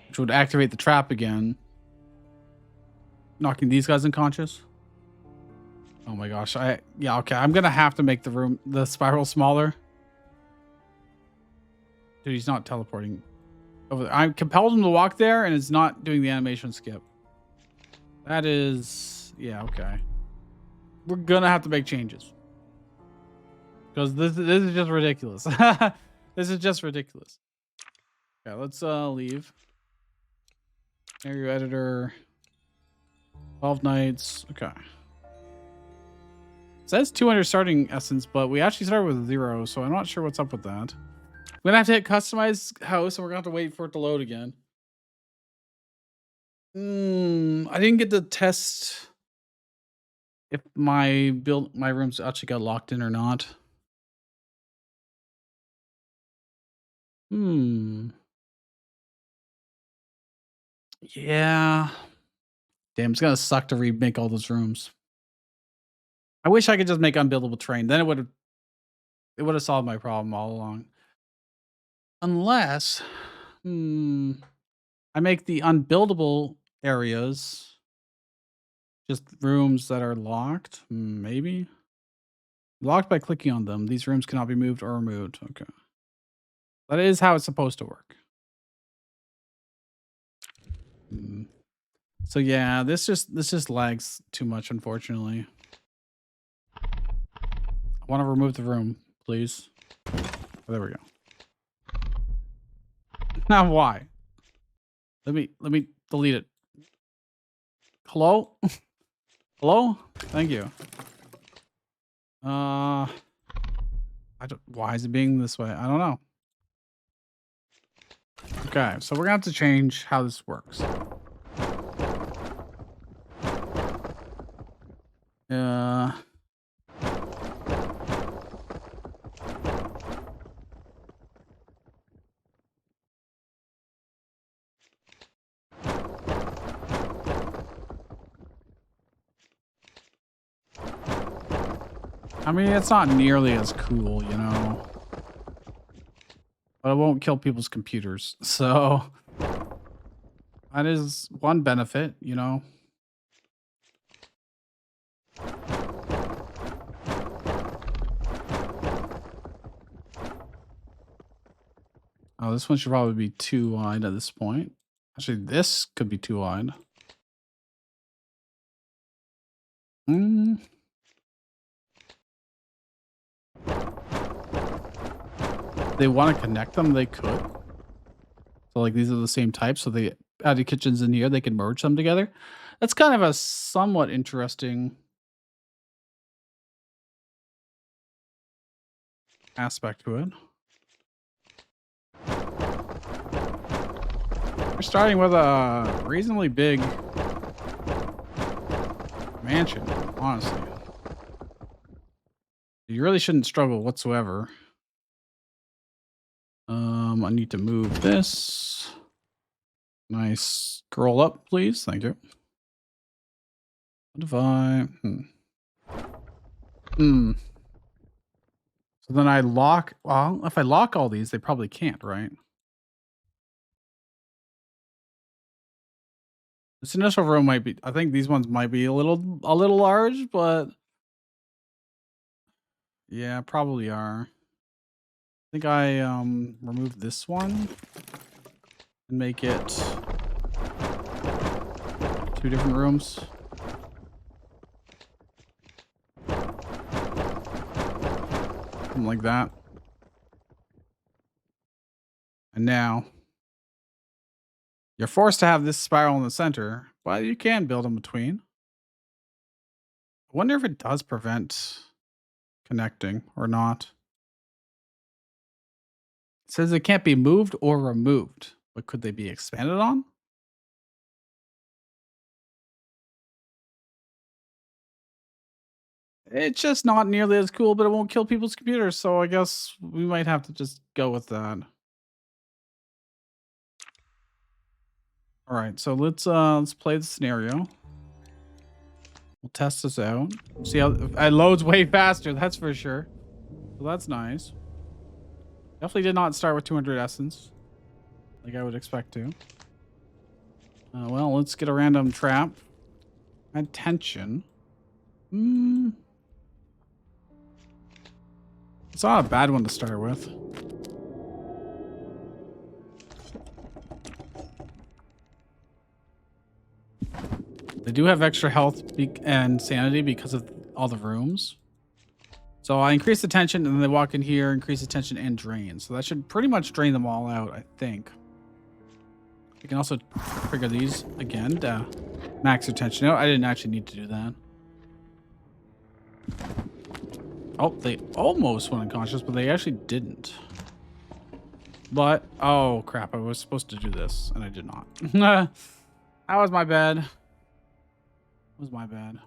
which would activate the trap again, knocking these guys unconscious. Oh my gosh. Yeah, okay. I'm gonna have to make the spiral smaller. Dude, he's not teleporting over there. I compelled him to walk there, and it's not doing the animation skip. That is... yeah, okay. We're gonna have to make changes. Because this is just ridiculous. This is just ridiculous. Okay, let's leave. Area editor. 12 nights. Okay. It says 200 starting essence, but we actually started with 0, so I'm not sure what's up with that. We're gonna have to hit customize house, and we're gonna have to wait for it to load again. I didn't get to test if my rooms actually got locked in or not. Yeah. Damn, it's gonna suck to remake all those rooms. I wish I could just make unbuildable terrain. Then it would have solved my problem all along. Unless, I make the unbuildable areas just rooms that are locked. Maybe locked by clicking on them. These rooms cannot be moved or removed. Okay, that is how it's supposed to work. So yeah, this just lags too much, unfortunately. I want to remove the room, please. Oh, there we go. Now why? Let me delete it. Hello? Hello? Thank you. I don't... why is it being this way? I don't know. Okay, so we're gonna have to change how this works. I mean, it's not nearly as cool, you know, but it won't kill people's computers. So that is one benefit, you know. Oh, this one should probably be too wide at this point. Actually, this could be too wide. They want to connect them, they could. So like these are the same type, so they added kitchens in here, they can merge them together. That's kind of a somewhat interesting aspect to it. We're starting with a reasonably big mansion, honestly. You really shouldn't struggle whatsoever. I need to move this. Nice. Scroll up, please. Thank you. What if I... So then I lock... well, if I lock all these, they probably can't, right? This initial room might be... I think these ones might be a little large, but... yeah, probably are. I think I remove this one and make it 2 different rooms. Something like that. And now you're forced to have this spiral in the center, but you can build in between. I wonder if it does prevent connecting or not. says it can't be moved or removed. But could they be expanded on? It's just not nearly as cool, but it won't kill people's computers. So I guess we might have to just go with that. All right, so let's play the scenario. We'll test this out. See how it loads way faster. That's for sure. So that's nice. Definitely did not start with 200 essence, like I would expect to. Well, let's get a random trap. Add tension. It's not a bad one to start with. They do have extra health and sanity because of all the rooms. So I increase the tension, and then they walk in here, increase the tension and drain. So that should pretty much drain them all out, I think. You can also trigger these again to max their tension out. I didn't actually need to do that. Oh, they almost went unconscious, but they actually didn't. But, oh crap, I was supposed to do this, and I did not. That was my bad. That was my bad.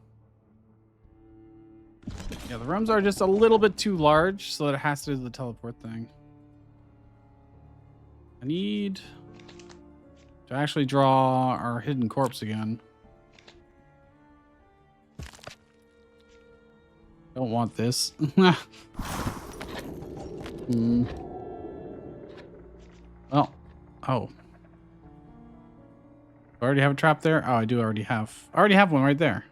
Yeah, the rooms are just a little bit too large, so that it has to do the teleport thing. I need to actually draw our hidden corpse again. Don't want this. Well, oh. Do I already have a trap there? Oh, I do already have. I already have one right there.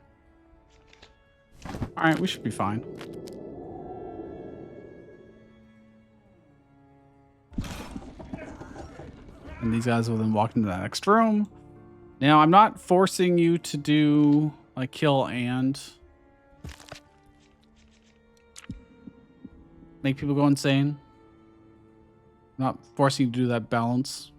All right, we should be fine. And these guys will then walk into that next room. Now, I'm not forcing you to do like kill and make people go insane. I'm not forcing you to do that balance.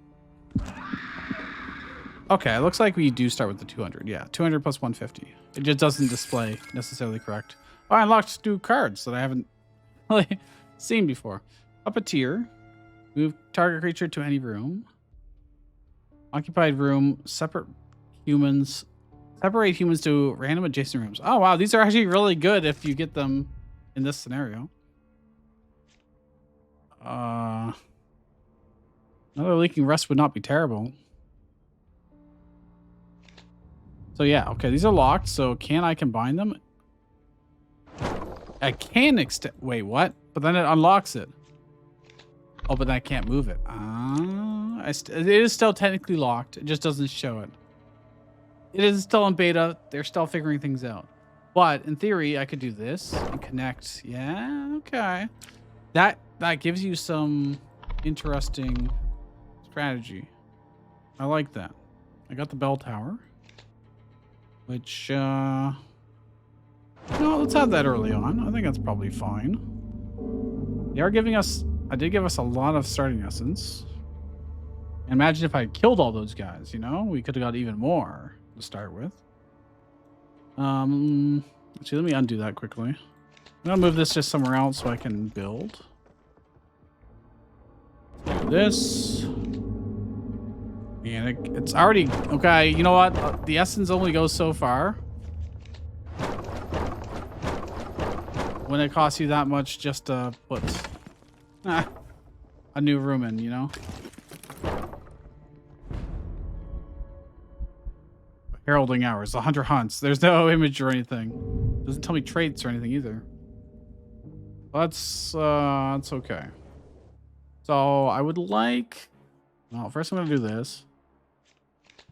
Okay, it looks like we do start with the 200. Yeah, 200 plus 150. It just doesn't display necessarily correct. Oh, I unlocked new cards that I haven't really seen before. Puppeteer. Move target creature to any room. Occupied room. Separate humans. Separate humans to random adjacent rooms. Oh, wow. These are actually really good if you get them in this scenario. Another leaking rust would not be terrible. So yeah, okay, these are locked. So can I combine them? I can extend. Wait, what? But then it unlocks it. Oh, but then I can't move it. It is still technically locked. It just doesn't show it. It is still in beta. They're still figuring things out. But in theory, I could do this and connect. Yeah, okay. That gives you some interesting strategy. I like that. I got the bell tower. Which, no, let's have that early on. I think that's probably fine. They are giving us, I did give us a lot of starting essence. Imagine if I killed all those guys, you know? We could have got even more to start with. Actually, let me undo that quickly. I'm gonna move this just somewhere else so I can build. Do this. And it's already... Okay, you know what? The essence only goes so far. When it costs you that much just to put a new room in, you know? Heralding hours, 100 hunts. There's no image or anything. Doesn't tell me traits or anything either. That's okay. So I would like... Well, first I'm going to do this.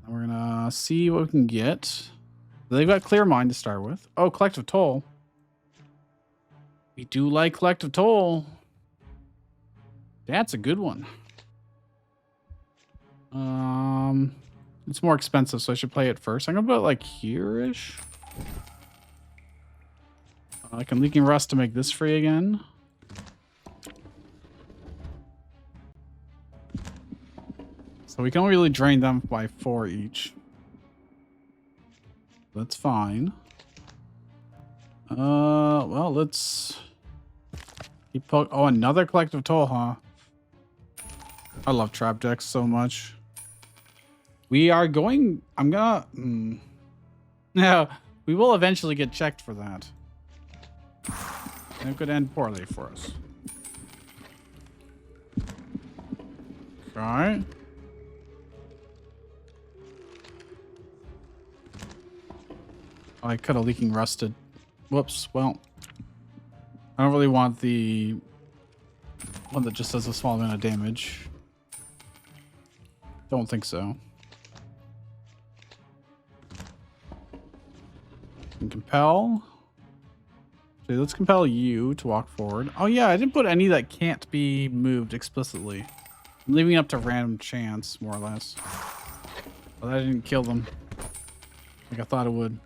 And we're going to see what we can get. They've got Clear Mind to start with. Oh, Collective Toll. We do like Collective Toll. That's a good one. It's more expensive, so I should play it first. I'm going to put it like here-ish. I can Leaking Rust to make this free again. So we can only really drain them by 4 each. That's fine. Well, let's keep oh, another Collective Toll, huh? I love trap decks so much. We are going... I'm gonna... Yeah, we will eventually get checked for that. And it could end poorly for us. Okay. Oh, I could have leaking rusted. Whoops. Well, I don't really want the one that just does a small amount of damage. Don't think so. And compel. Okay, let's compel you to walk forward. Oh yeah, I didn't put any that can't be moved explicitly. I'm leaving it up to random chance, more or less. But I didn't kill them like I thought it would.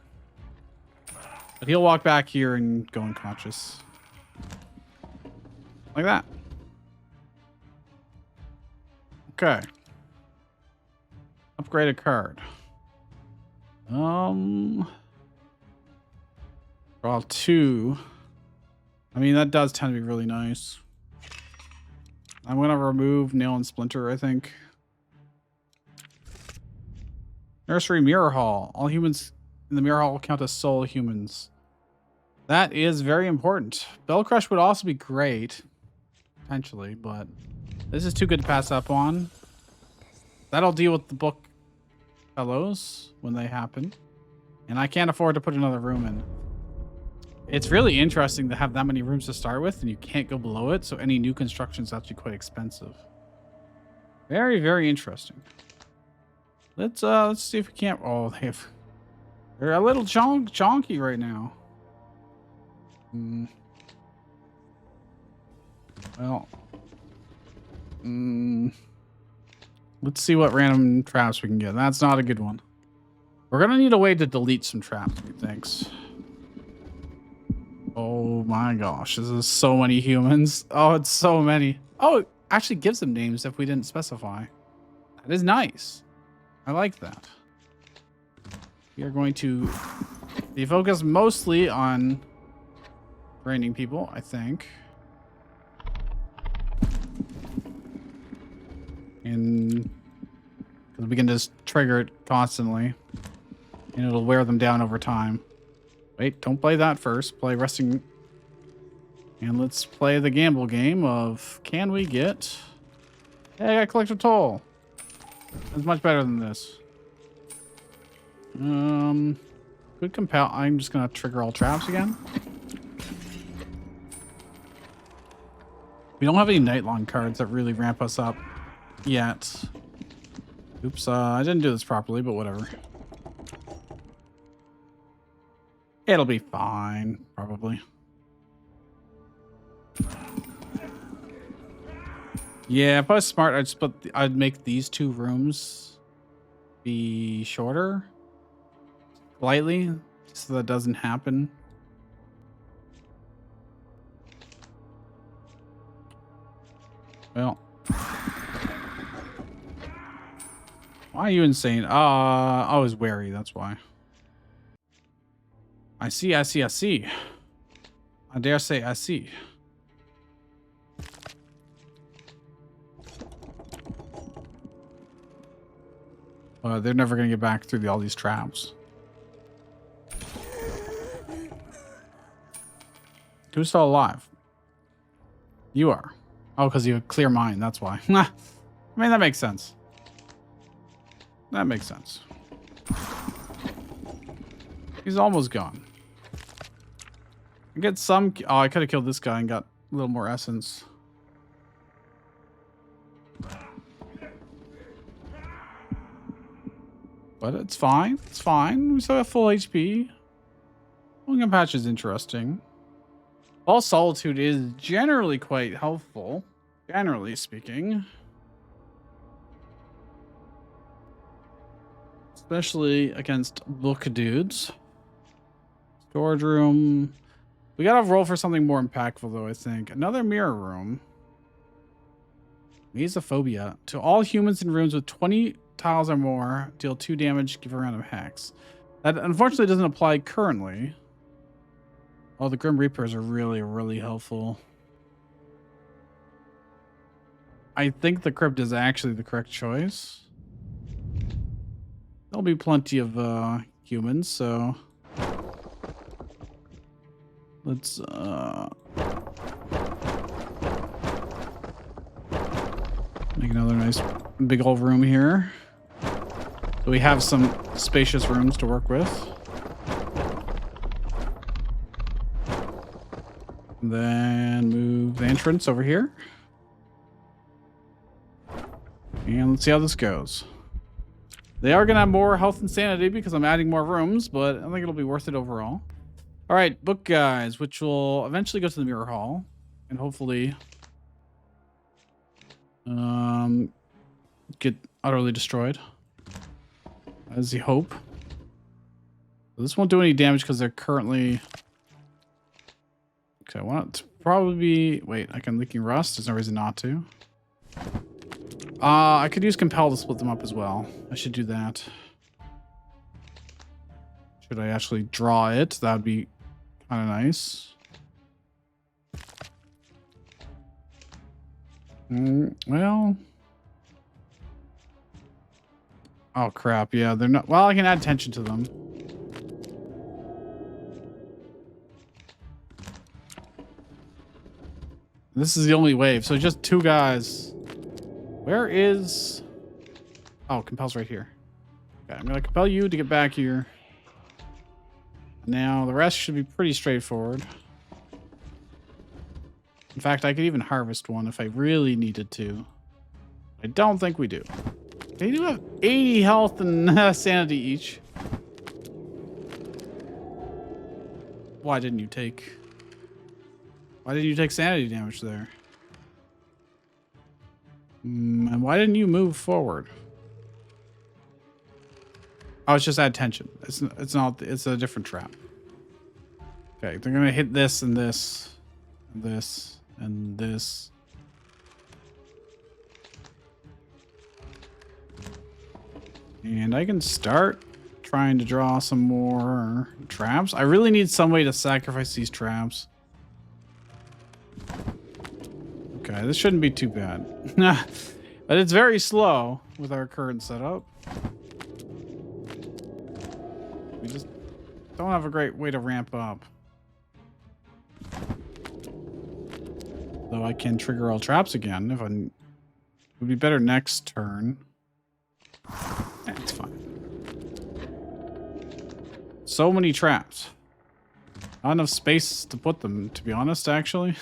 But he'll walk back here and go unconscious. Like that. Okay. Upgrade a card. Draw 2. I mean, that does tend to be really nice. I'm going to remove Nail and Splinter, I think. Nursery Mirror Hall. All humans in the Mirror Hall count as soul humans. That is very important. Bell Crush would also be great. Potentially, but this is too good to pass up on. That'll deal with the book fellows when they happen. And I can't afford to put another room in. It's really interesting to have that many rooms to start with and you can't go below it, so any new construction is actually quite expensive. Very, very interesting. Let's see if we can't... Oh, they're a little chonky right now. Well... Let's see what random traps we can get. That's not a good one. We're gonna need a way to delete some traps, methinks. Oh my gosh, this is so many humans. Oh, it's so many. Oh, it actually gives them names if we didn't specify. That is nice. I like that. We are going to be focused mostly on training people, I think. And we can just trigger it constantly. And it'll wear them down over time. Wait, don't play that first. Play resting. And let's play the gamble game of, can we get... Hey, I got collector toll. That's much better than this. Could compel. I'm just gonna trigger all traps again. We don't have any night-long cards that really ramp us up yet. Oops, I didn't do this properly, but whatever. It'll be fine, probably. Yeah, if I was smart, I'd make these 2 rooms be shorter, slightly, so that doesn't happen. Well, why are you insane? I was wary, that's why. I see. I dare say I see. They're never going to get back through all these traps. Who's still alive? You are. Oh, because you have a clear mind, that's why. I mean, that makes sense. That makes sense. He's almost gone. I get some... Oh, I could have killed this guy and got a little more essence. But it's fine. It's fine. We still have full HP. Looking patch is interesting. False Solitude is generally quite helpful. Generally speaking. Especially against book dudes. Storage room. We gotta roll for something more impactful, though, I think. Another mirror room. Mesophobia. To all humans in rooms with 20 tiles or more, deal 2 damage, give a random hex. That unfortunately doesn't apply currently. Oh, the Grim Reapers are really, really helpful. I think the crypt is actually the correct choice. There'll be plenty of humans, so let's make another nice big old room here. So we have some spacious rooms to work with. And then move the entrance over here. And let's see how this goes. They are going to have more health and sanity because I'm adding more rooms, but I think it'll be worth it overall. All right, book guys, which will eventually go to the mirror hall and hopefully get utterly destroyed. As the hope. This won't do any damage because they're currently... Okay, I want it to probably be... Wait, I can leaking rust? There's no reason not to. I could use compel to split them up as well. I should do that. Should I actually draw it? That would be kind of nice. Well... Oh, crap. Yeah, they're not... Well, I can add tension to them. This is the only wave. So just 2 guys. Where is... Oh, compel's right here. Okay, I'm going to compel you to get back here. Now, the rest should be pretty straightforward. In fact, I could even harvest one if I really needed to. I don't think we do. They do have 80 health and sanity each. Why didn't you take... Why didn't you take sanity damage there? And why didn't you move forward? Oh, it's just add tension. It's not... It's a different trap. Okay, they're gonna hit this and this. And this. And this. And I can start trying to draw some more traps. I really need some way to sacrifice these traps. Okay, this shouldn't be too bad. But it's very slow with our current setup. We just don't have a great way to ramp up. Though I can trigger all traps again if I... It would be better next turn. It's fine. So many traps. Not enough space to put them, to be honest, actually.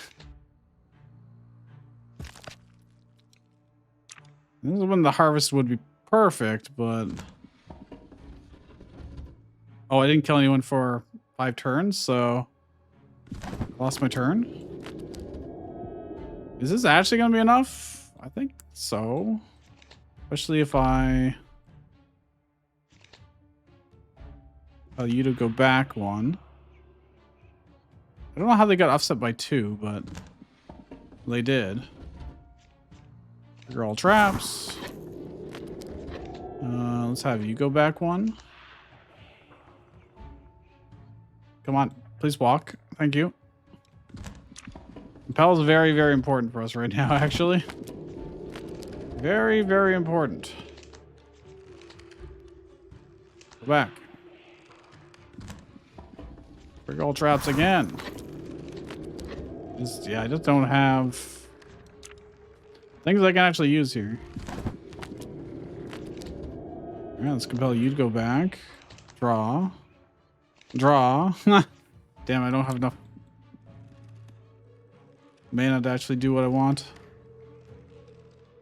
This is when the harvest would be perfect, but... Oh, I didn't kill anyone for 5 turns, so... I lost my turn. Is this actually going to be enough? I think so. Especially if I... Tell you to go back 1. I don't know how they got offset by 2, but they did. Trigger all traps. Let's have you go back 1. Come on, please walk. Thank you. Compel is very, very important for us right now, actually. Very, very important. Go back. Trigger all traps again. Yeah, I just don't have things I can actually use here. Yeah, let's compel you to go back. Draw. Draw. Damn, I don't have enough mana to actually do what I want.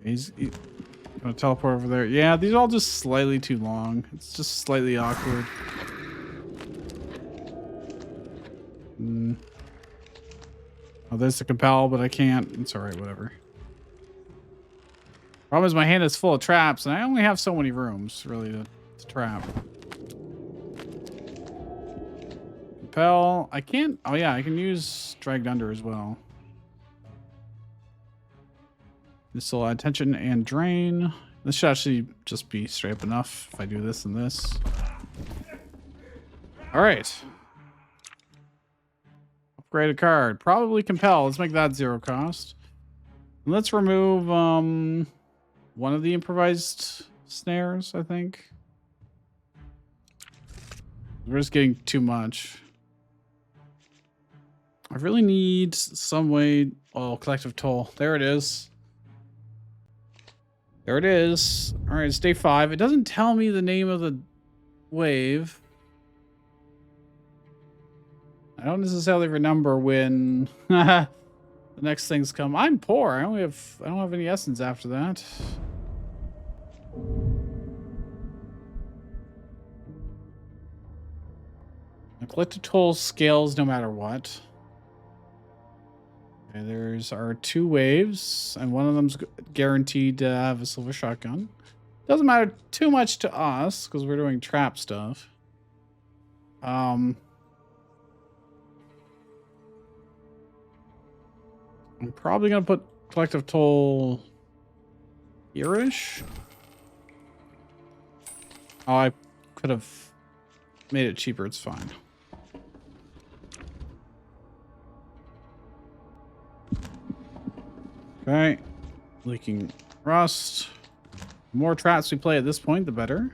He's gonna teleport over there. Yeah, these are all just slightly too long. It's just slightly awkward. Oh, there's the compel, but I can't. It's alright, whatever. Problem is my hand is full of traps, and I only have so many rooms, really, to trap. Compel. I can't... Oh, yeah, I can use Dragged Under as well. This will add tension and drain. This should actually just be straight up enough if I do this and this. Alright. Upgrade a card. Probably compel. Let's make that 0 cost. Let's remove one of the improvised snares, I think. We're just getting too much. I really need some way. Oh, collective toll. There it is. There it is. All right, it's day 5. It doesn't tell me the name of the wave. I don't necessarily remember when the next things come. I'm poor. I don't have any essence after that. The collective toll scales no matter what. Okay, there's our 2 waves, and one of them's guaranteed to have a silver shotgun. Doesn't matter too much to us because we're doing trap stuff. I'm probably gonna put collective toll here-ish. Oh, I could have made it cheaper. It's fine. Okay, leaking rust. The more traps we play at this point, the better.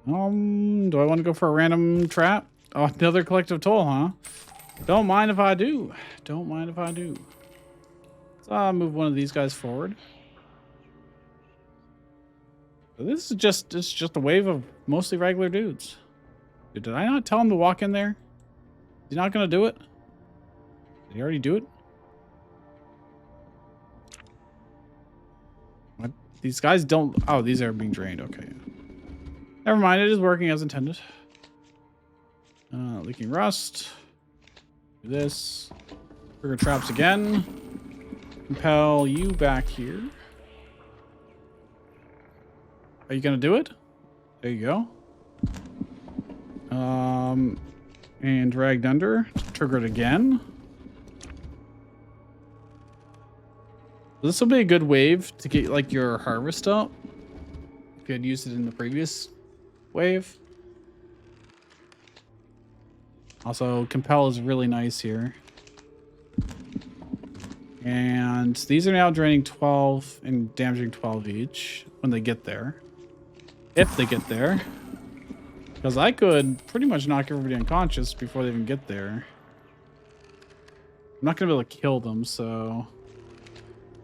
Do I want to go for a random trap? Oh, another collective toll, huh? Don't mind if I do. Don't mind if I do. Let's move one of these guys forward. So this is just a wave of mostly regular dudes. Dude, did I not tell him to walk in there? He's not gonna do it? Did he already do it? What? These guys don't... Oh, these are being drained. Okay. Never mind. It is working as intended. Leaking rust. Do this. Trigger traps again. Compel you back here. Are you going to do it? There you go. And dragged under. Trigger it again. This will be a good wave to get like your harvest up. If you had used it in the previous wave. Also, compel is really nice here. And these are now draining 12 and damaging 12 each when they get there. If they get there. Because I could pretty much knock everybody unconscious before they even get there. I'm not going to be able to kill them, so...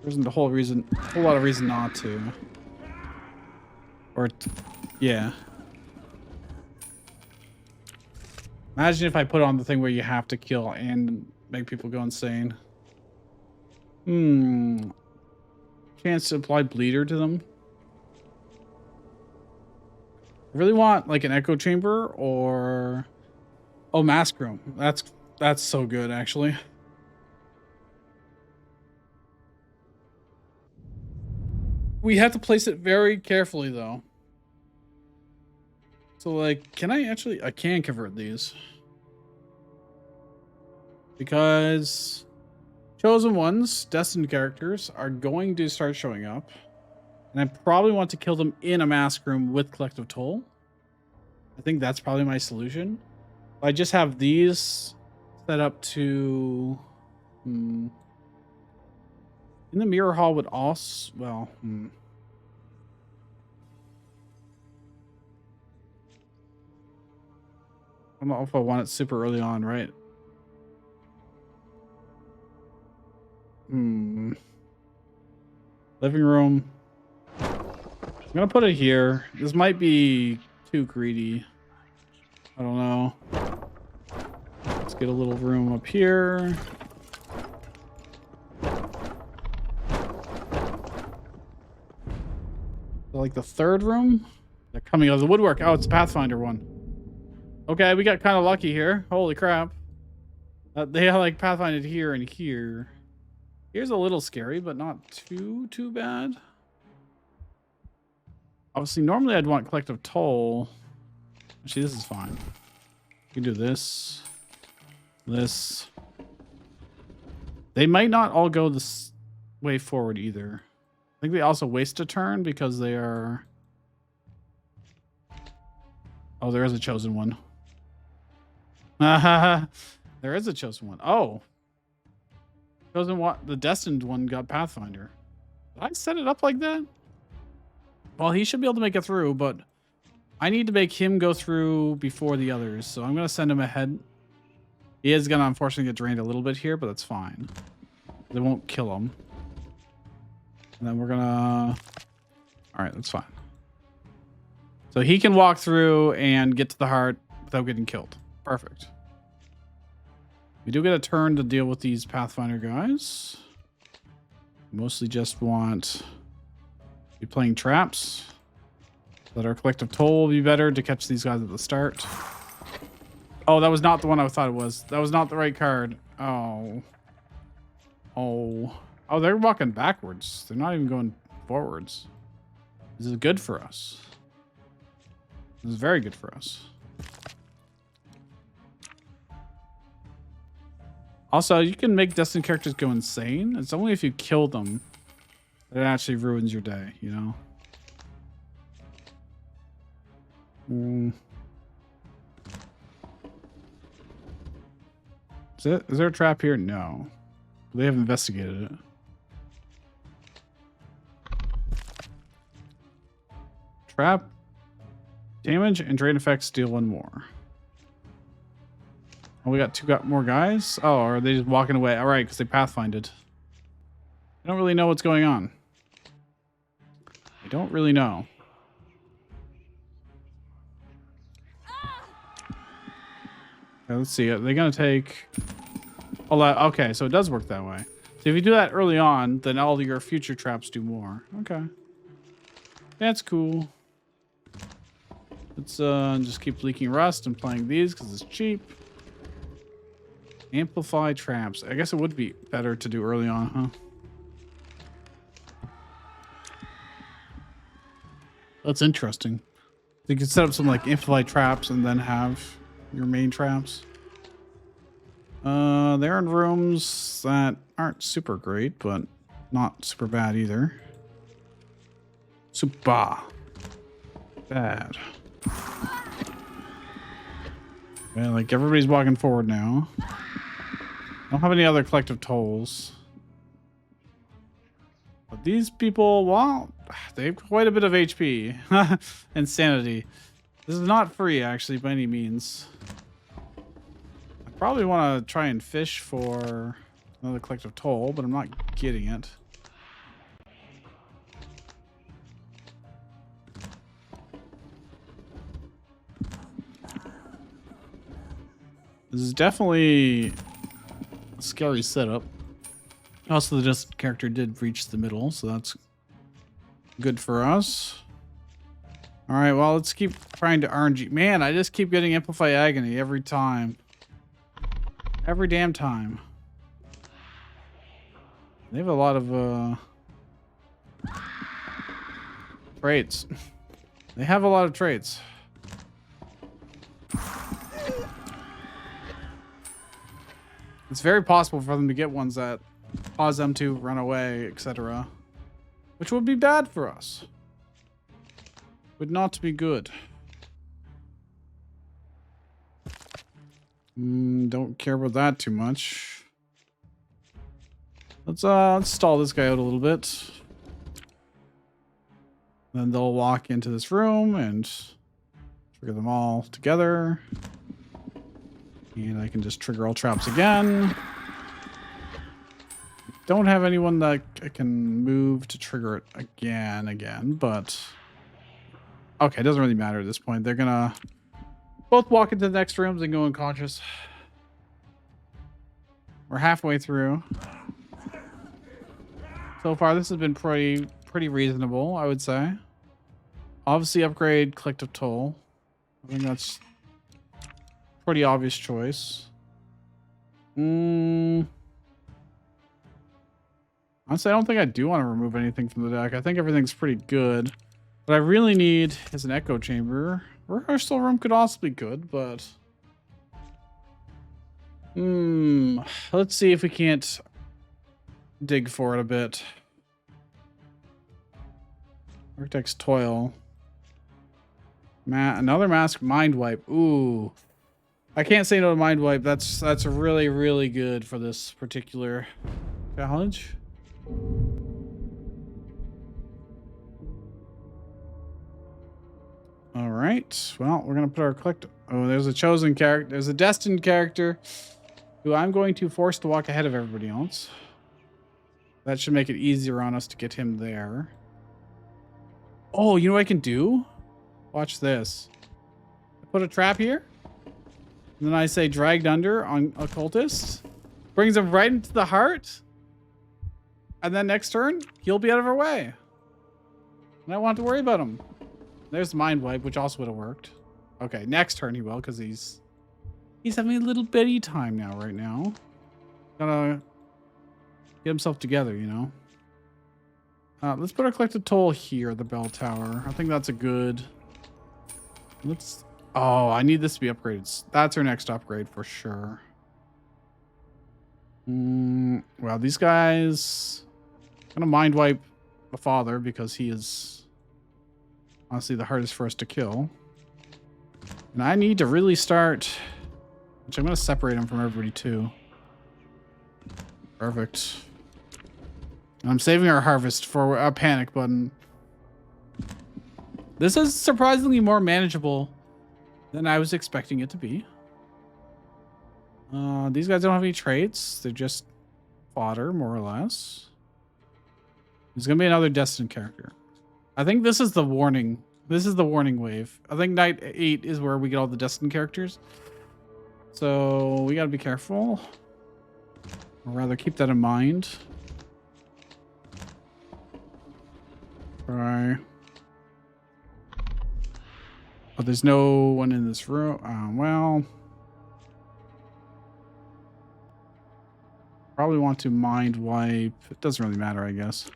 There isn't a whole lot of reason not to. Or, yeah. Imagine if I put on the thing where you have to kill and make people go insane. Chance to apply bleeder to them. I really want like an echo chamber or... Oh, mask room. That's so good, actually. We have to place it very carefully, though. So, like, can I actually... I can convert these. Because chosen ones, destined characters, are going to start showing up. And I probably want to kill them in a mask room with collective toll. I think that's probably my solution. I just have these set up to... In the mirror hall would also... Well, I don't know if I want it super early on, right? Living room. I'm gonna put it here. This might be too greedy. I don't know. Let's get a little room up here. Like the third room? They're coming out of the woodwork. Oh, it's a Pathfinder one. Okay, we got kind of lucky here. Holy crap. They like Pathfinded here and here. Here's a little scary, but not too bad. Obviously, normally I'd want collective toll. Actually, this is fine. You can do this. This. They might not all go this way forward either. I think they also waste a turn because they are... Oh, there is a chosen one. There is a chosen one. Oh. Doesn't want the destined one got Pathfinder. Did I set it up like that? Well, he should be able to make it through, but I need to make him go through before the others. So I'm going to send him ahead. He is going to unfortunately get drained a little bit here, but that's fine. They won't kill him. And then we're going to... All right, that's fine. So he can walk through and get to the heart without getting killed. Perfect. We do get a turn to deal with these Pathfinder guys. Mostly just want to be playing traps. So that our collective toll will be better to catch these guys at the start. Oh, that was not the one I thought it was. That was not the right card. Oh. Oh. Oh, they're walking backwards. They're not even going forwards. This is good for us. This is very good for us. Also, you can make destined characters go insane. It's only if you kill them that it actually ruins your day, you know? Is there a trap here? No. They haven't investigated it. Trap. Damage and drain effects deal one more. Oh, we got two more guys? Oh, or are they just walking away? All right, because they pathfinded. I don't really know what's going on. I don't really know. Okay, let's see. Are they going to take... Oh, okay, so it does work that way. So if you do that early on, then all your future traps do more. Okay. That's cool. Let's just keep leaking rust and playing these because it's cheap. Amplify traps. I guess it would be better to do early on, huh? That's interesting. You could set up some like amplify traps and then have your main traps. They're in rooms that aren't super great, but not super bad either. Super bad. Yeah, like everybody's walking forward now. I don't have any other collective tolls. But these people, well, they have quite a bit of HP and sanity. This is not free, actually, by any means. I probably want to try and fish for another collective toll, but I'm not getting it. This is definitely a scary setup. Also, the distant character did reach the middle, so that's good for us. All right, well, let's keep trying to RNG. Man, I just keep getting Amplify Agony every time. Every damn time. They have a lot of traits. They have a lot of traits. It's very possible for them to get ones that cause them to run away, etc. Which would be bad for us. Would not be good. Don't care about that too much. Let's stall this guy out a little bit. Then they'll walk into this room and trigger them all together. And I can just trigger all traps again. Don't have anyone that I can move to trigger it again, but... Okay, it doesn't really matter at this point. They're gonna both walk into the next rooms and go unconscious. We're halfway through. So far, this has been pretty reasonable, I would say. Obviously, upgrade collective toll. I think that's pretty obvious choice. Honestly, I don't think I do want to remove anything from the deck. I think everything's pretty good. What I really need is an echo chamber. Rehearsal room could also be good, but... let's see if we can't dig for it a bit. Architect's Toil. Another mask mind wipe. Ooh. I can't say no to mind wipe. That's really, really good for this particular challenge. All right. Well, we're gonna put our collect. Oh, there's a chosen character. There's a destined character who I'm going to force to walk ahead of everybody else. That should make it easier on us to get him there. Oh, you know what I can do? Watch this. I put a trap here. And then I say dragged under on occultist. Brings him right into the heart. And then next turn, he'll be out of our way. And I won't have to worry about him. There's mind wipe, which also would have worked. Okay, next turn he will, because he's having a little bitty time now, right now. Gotta get himself together, you know. Let's put our collected toll here, the bell tower. I think that's a good. Let's. Oh, I need this to be upgraded. That's our next upgrade for sure. Well, these guys. I'm gonna mind wipe the father because he is honestly the hardest for us to kill. And I need to really start. Which I'm gonna separate him from everybody too. Perfect. I'm saving our harvest for a panic button. This is surprisingly more manageable than I was expecting it to be. These guys don't have any traits. They're just fodder, more or less. There's going to be another destined character. I think this is the warning. This is the warning wave. I think night 8 is where we get all the destined characters. So we got to be careful. Or rather, keep that in mind. Right. Oh, there's no one in this room. Well, probably want to mind wipe. It doesn't really matter, I guess.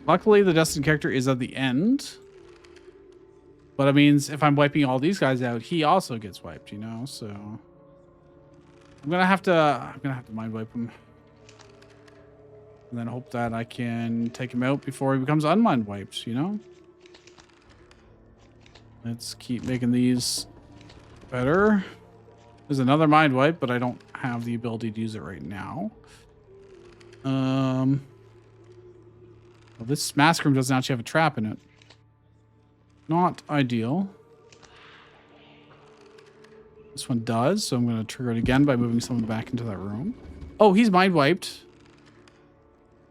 Luckily, the destined character is at the end. But it means if I'm wiping all these guys out, he also gets wiped, you know? So I'm gonna have to mind wipe him. And then hope that I can take him out before he becomes unmind wiped, you know? Let's keep making these better. There's another mind wipe, but I don't have the ability to use it right now. Well, this mask room doesn't actually have a trap in it. Not ideal. This one does, so I'm going to trigger it again by moving someone back into that room. Oh, he's mind wiped.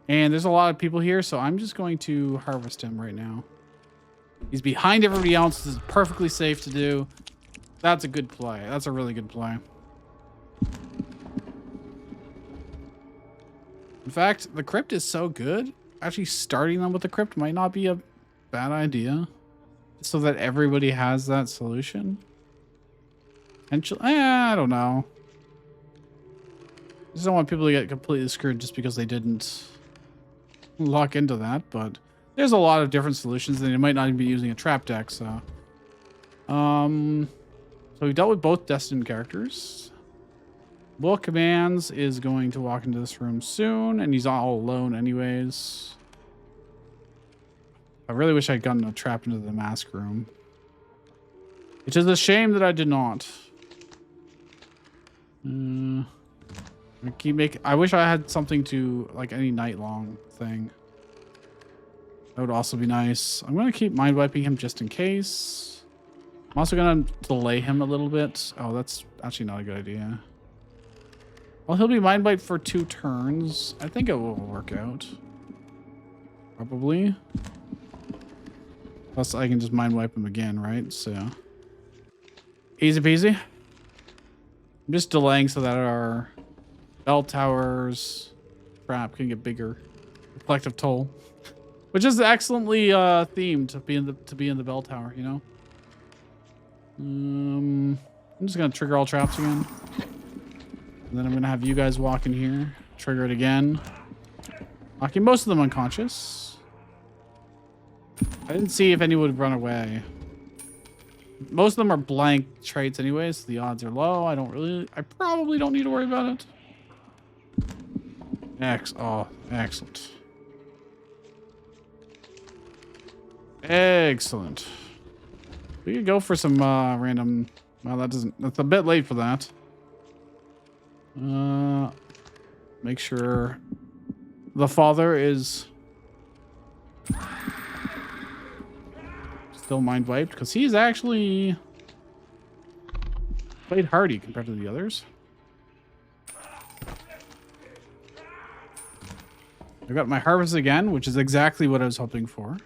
And there's a lot of people here, so I'm just going to harvest him right now. He's behind everybody else. This is perfectly safe to do. That's a good play. That's a really good play. In fact, the crypt is so good. Actually, starting them with the crypt might not be a bad idea. So that everybody has that solution. I don't know. I just don't want people to get completely screwed just because they didn't lock into that, but there's a lot of different solutions and they might not even be using a trap deck, so we dealt with both destined characters. Will Commands is going to walk into this room soon, and he's all alone anyways. I really wish I'd gotten a trap into the mask room, which is a shame that I did not. I wish I had something to, like, any night long thing. That would also be nice. I'm going to keep mind wiping him just in case. I'm also going to delay him a little bit. Oh, that's actually not a good idea. Well, he'll be mind wiped for 2 turns. I think it will work out. Probably. Plus, I can just mind wipe him again, right? So, easy peasy. I'm just delaying so that our bell towers trap can get bigger. Collective toll, which is excellently themed to be in the bell tower, you know. I'm just gonna trigger all traps again, and then I'm gonna have you guys walk in here, trigger it again, knocking most of them unconscious. I didn't see if anyone would run away. Most of them are blank traits anyways, so the odds are low. I probably don't need to worry about it. Excellent. Excellent. We could go for some random. Well, that's a bit late for that. Make sure the father is still mind wiped because he's actually played hardy compared to the others. I got my harvest again, which is exactly what I was hoping for.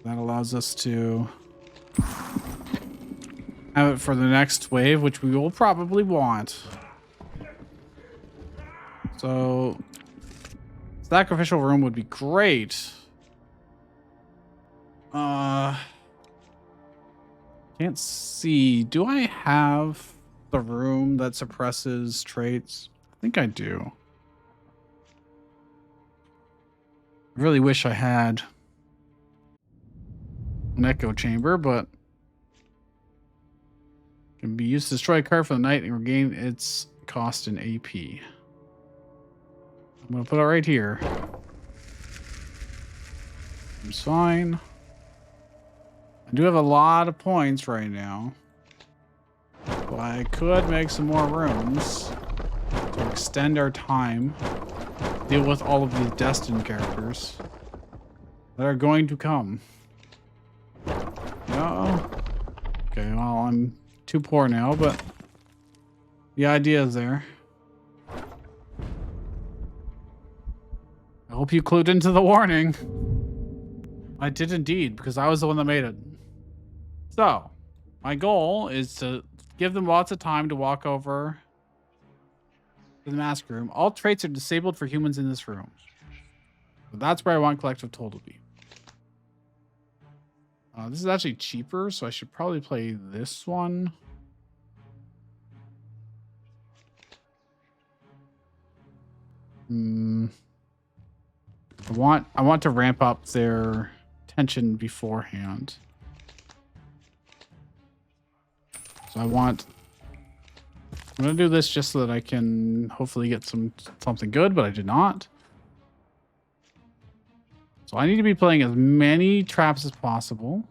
That allows us to have it for the next wave, which we will probably want. So, sacrificial room would be great. Can't see. Do I have the room that suppresses traits? I think I do. I really wish I had an echo chamber, but can be used to destroy a card for the night and regain its cost in AP. I'm gonna put it right here. It's fine. I do have a lot of points right now, but I could make some more rooms to extend our time, deal with all of these destined characters that are going to come. No. Okay, well, I'm too poor now, but the idea is there. I hope you clued into the warning. I did indeed, because I was the one that made it. So, my goal is to give them lots of time to walk over to the mask room. All traits are disabled for humans in this room. So that's where I want Collective Toll to be. This is actually cheaper, so I should probably play this one. I want to ramp up their tension beforehand. So I'm gonna do this just so that I can hopefully get something good, but I did not. So I need to be playing as many traps as possible,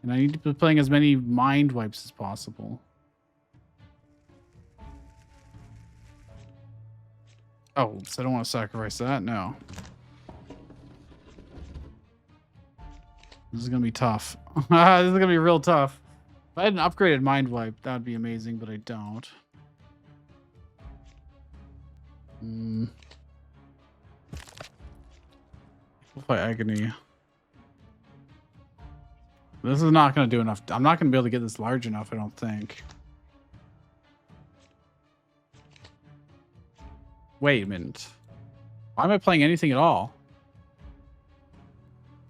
and I need to be playing as many mind wipes as possible. Oh, so I don't want to sacrifice that. No. This is gonna be tough. This is gonna be real tough. If I had an upgraded mind wipe, that would be amazing, but I don't. We'll play Agony. This is not going to do enough. I'm not going to be able to get this large enough, I don't think. Wait a minute. Why am I playing anything at all?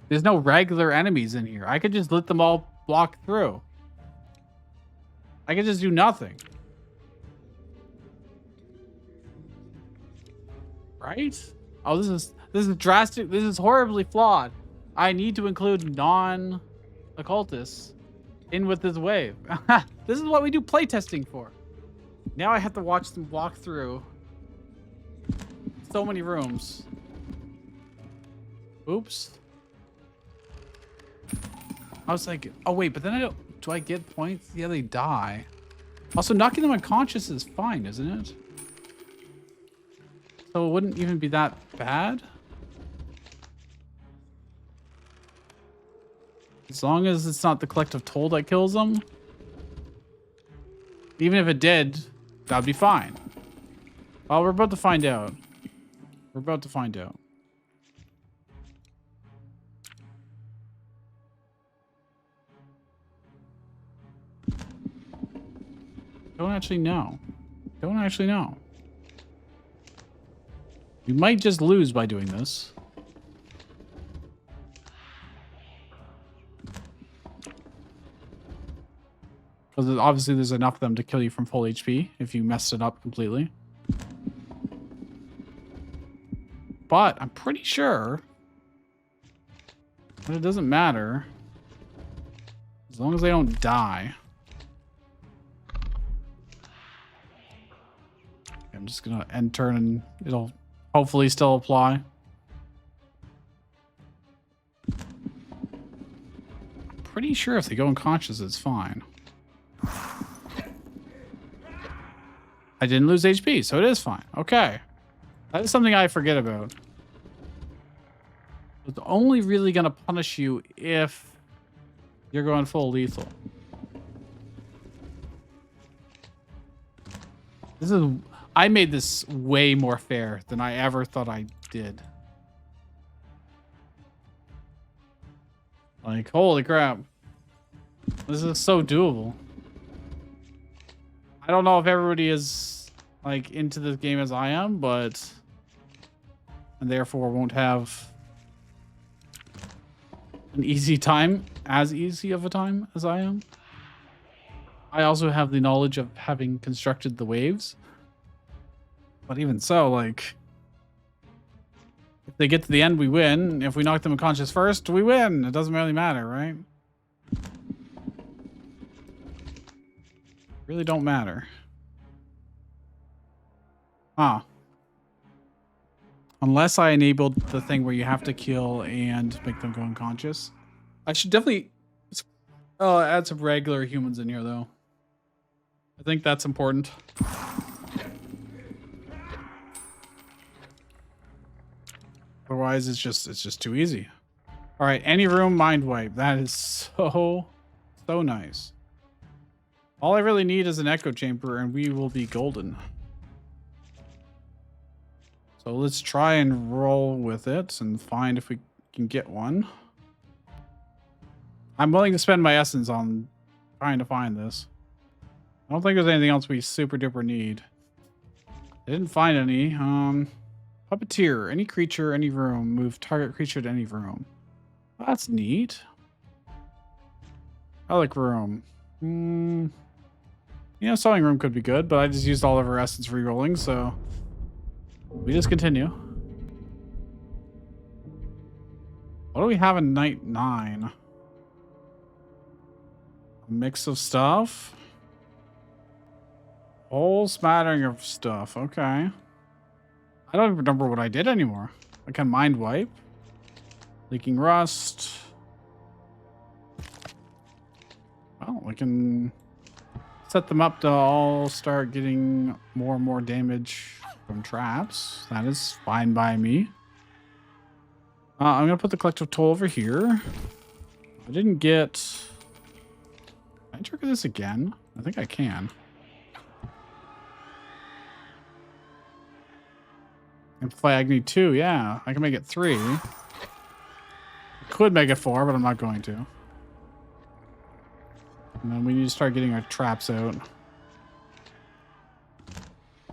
There's no regular enemies in here. I could just let them all block through. I could just do nothing. Right? Oh, this is drastic. This is horribly flawed. I need to include non-occultists in with this wave. This is what we do playtesting for. Now I have to watch them walk through so many rooms. Oops. I was like, oh wait, but then I don't. Do I get points? Yeah, they die. Also, knocking them unconscious is fine, isn't it? So it wouldn't even be that bad. As long as it's not the Collective Toll that kills them. Even if it did, that'd be fine. Well, we're about to find out. We're about to find out. Don't actually know. Don't actually know. We might just lose by doing this. Because obviously there's enough of them to kill you from full HP if you messed it up completely. But I'm pretty sure that it doesn't matter as long as they don't die. I'm just gonna end turn and it'll hopefully still apply. I'm pretty sure if they go unconscious, it's fine. I I didn't lose HP, so it is fine. Okay. That is something I forget about. It's only really going to punish you if you're going full lethal. I made this way more fair than I ever thought I did. Like, holy crap. This is so doable. I don't know if everybody is like into this game as I am, but and therefore won't have an easy time, as easy of a time as I am. I also have the knowledge of having constructed the waves. But even so, like, if they get to the end, we win. If we knock them unconscious first, we win. It doesn't really matter, right? Really don't matter. Ah. Unless I enabled the thing where you have to kill and make them go unconscious. I should definitely add some regular humans in here, though. I think that's important. Otherwise, it's just too easy. All right, any room mind wipe. That is so nice. All I really need is an echo chamber, and we will be golden. So let's try and roll with it and find if we can get one. I'm willing to spend my essence on trying to find this. I don't think there's anything else we super duper need. I didn't find any. Puppeteer. Any creature, any room. Move target creature to any room. That's neat. I like room. You know, sewing room could be good, but I just used all of our essence re-rolling, so we just continue. What do we have in night 9? A mix of stuff. Whole smattering of stuff. Okay. I don't even remember what I did anymore. I can mind wipe. Leaking rust. Well, we can set them up to all start getting more and more damage from traps. That is fine by me. I'm going to put the collective toll over here. I didn't get... Can I trigger this again? I think I can. Amplify Agony 2, yeah. I can make it 3. I could make it 4, but I'm not going to. And then we need to start getting our traps out.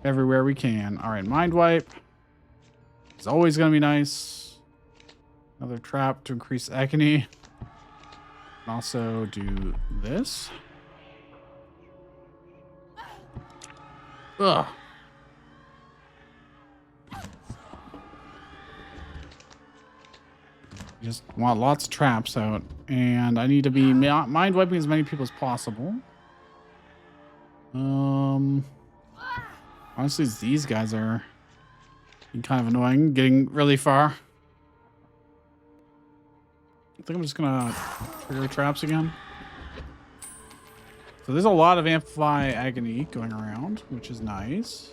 Everywhere we can. Alright, Mind Wipe. It's always going to be nice. Another trap to increase Agony. Also do this. Ugh. Just want lots of traps out. And I need to be mind wiping as many people as possible. Honestly, these guys are kind of annoying, getting really far. I think I'm just gonna trigger traps again. So there's a lot of Amplify Agony going around, which is nice.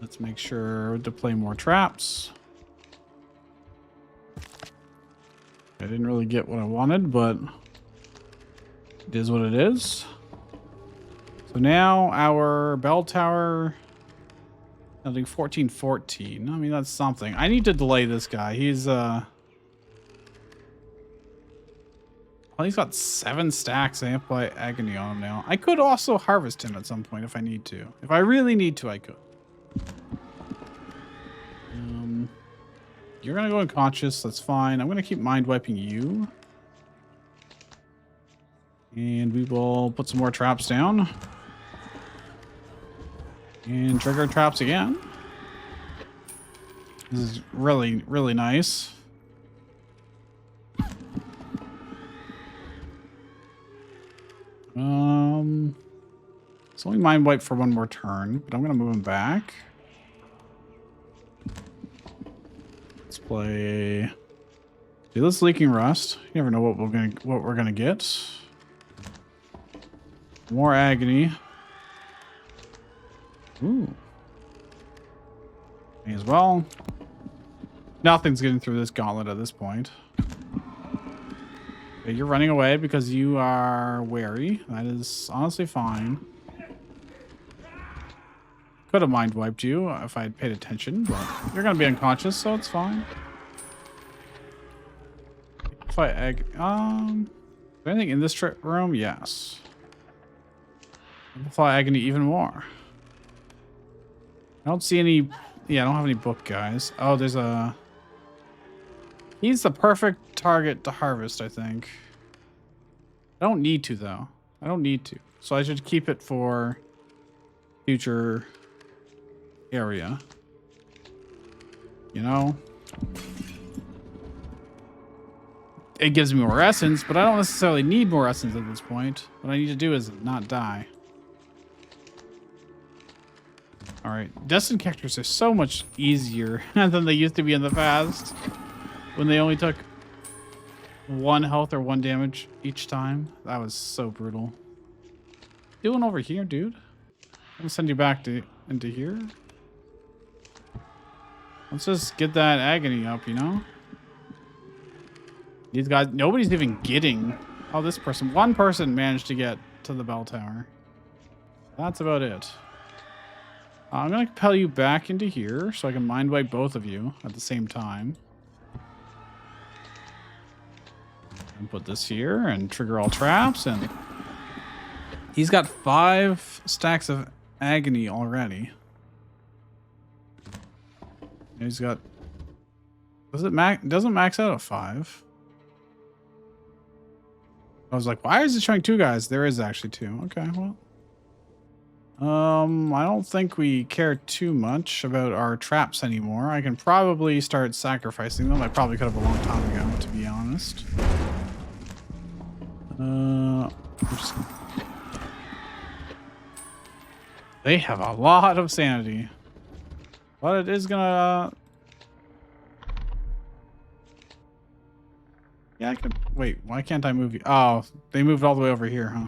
Let's make sure to play more traps. I didn't really get what I wanted, but it is what it is. So now our bell tower, I think 1414. I mean, that's something. I need to delay this guy. He's well, he's got 7 stacks of Amplify Agony on him now. I could also harvest him at some point if I need to. If I really need to, I could. You're gonna go unconscious. That's fine. I'm gonna keep mind wiping you, and we will put some more traps down and trigger traps again. This is really, really nice. It's only mind wipe for one more turn, but I'm gonna move him back. Let's play. Do this leaking rust. You never know what we're gonna get. More agony. Ooh. Me as well. Nothing's getting through this gauntlet at this point. Okay, you're running away because you are wary. That is honestly fine. Could have mind wiped you if I had paid attention, but you're gonna be unconscious, so it's fine. If I egg, is there anything in this room? Yes. Amplify agony even more. I don't see any. Yeah, I don't have any book guys. Oh, there's a. He's the perfect target to harvest, I think. I don't need to though. I don't need to, so I should keep it for future area. You know? It gives me more essence, but I don't necessarily need more essence at this point. What I need to do is not die. Alright. Destined characters are so much easier than they used to be in the past. When they only took 1 health or 1 damage each time. That was so brutal. Doing over here, dude? I'm gonna send you back into here. Let's just get that agony up, you know? These guys, nobody's even getting. Oh, this person. 1 person managed to get to the bell tower. That's about it. I'm going to compel you back into here so I can mind wipe both of you at the same time. And put this here and trigger all traps. And he's got 5 stacks of agony already. He's got. Doesn't max out at 5. I was like, why is it showing 2 guys? There is actually 2. Okay, well. I don't think we care too much about our traps anymore. I can probably start sacrificing them. I probably could have a long time ago, to be honest. They have a lot of sanity. But it is gonna... Yeah, I can... Wait, why can't I move you? Oh, they moved all the way over here, huh?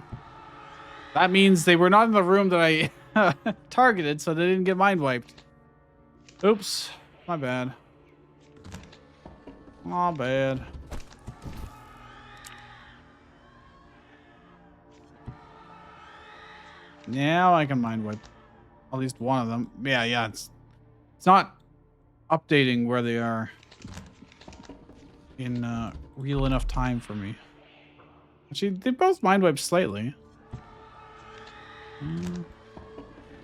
That means they were not in the room that I targeted, so they didn't get mind wiped. Oops. My bad. Aw, bad. Now I can mind wipe at least one of them. Yeah, it's not updating where they are in real enough time for me. Actually, they both mind wiped slightly.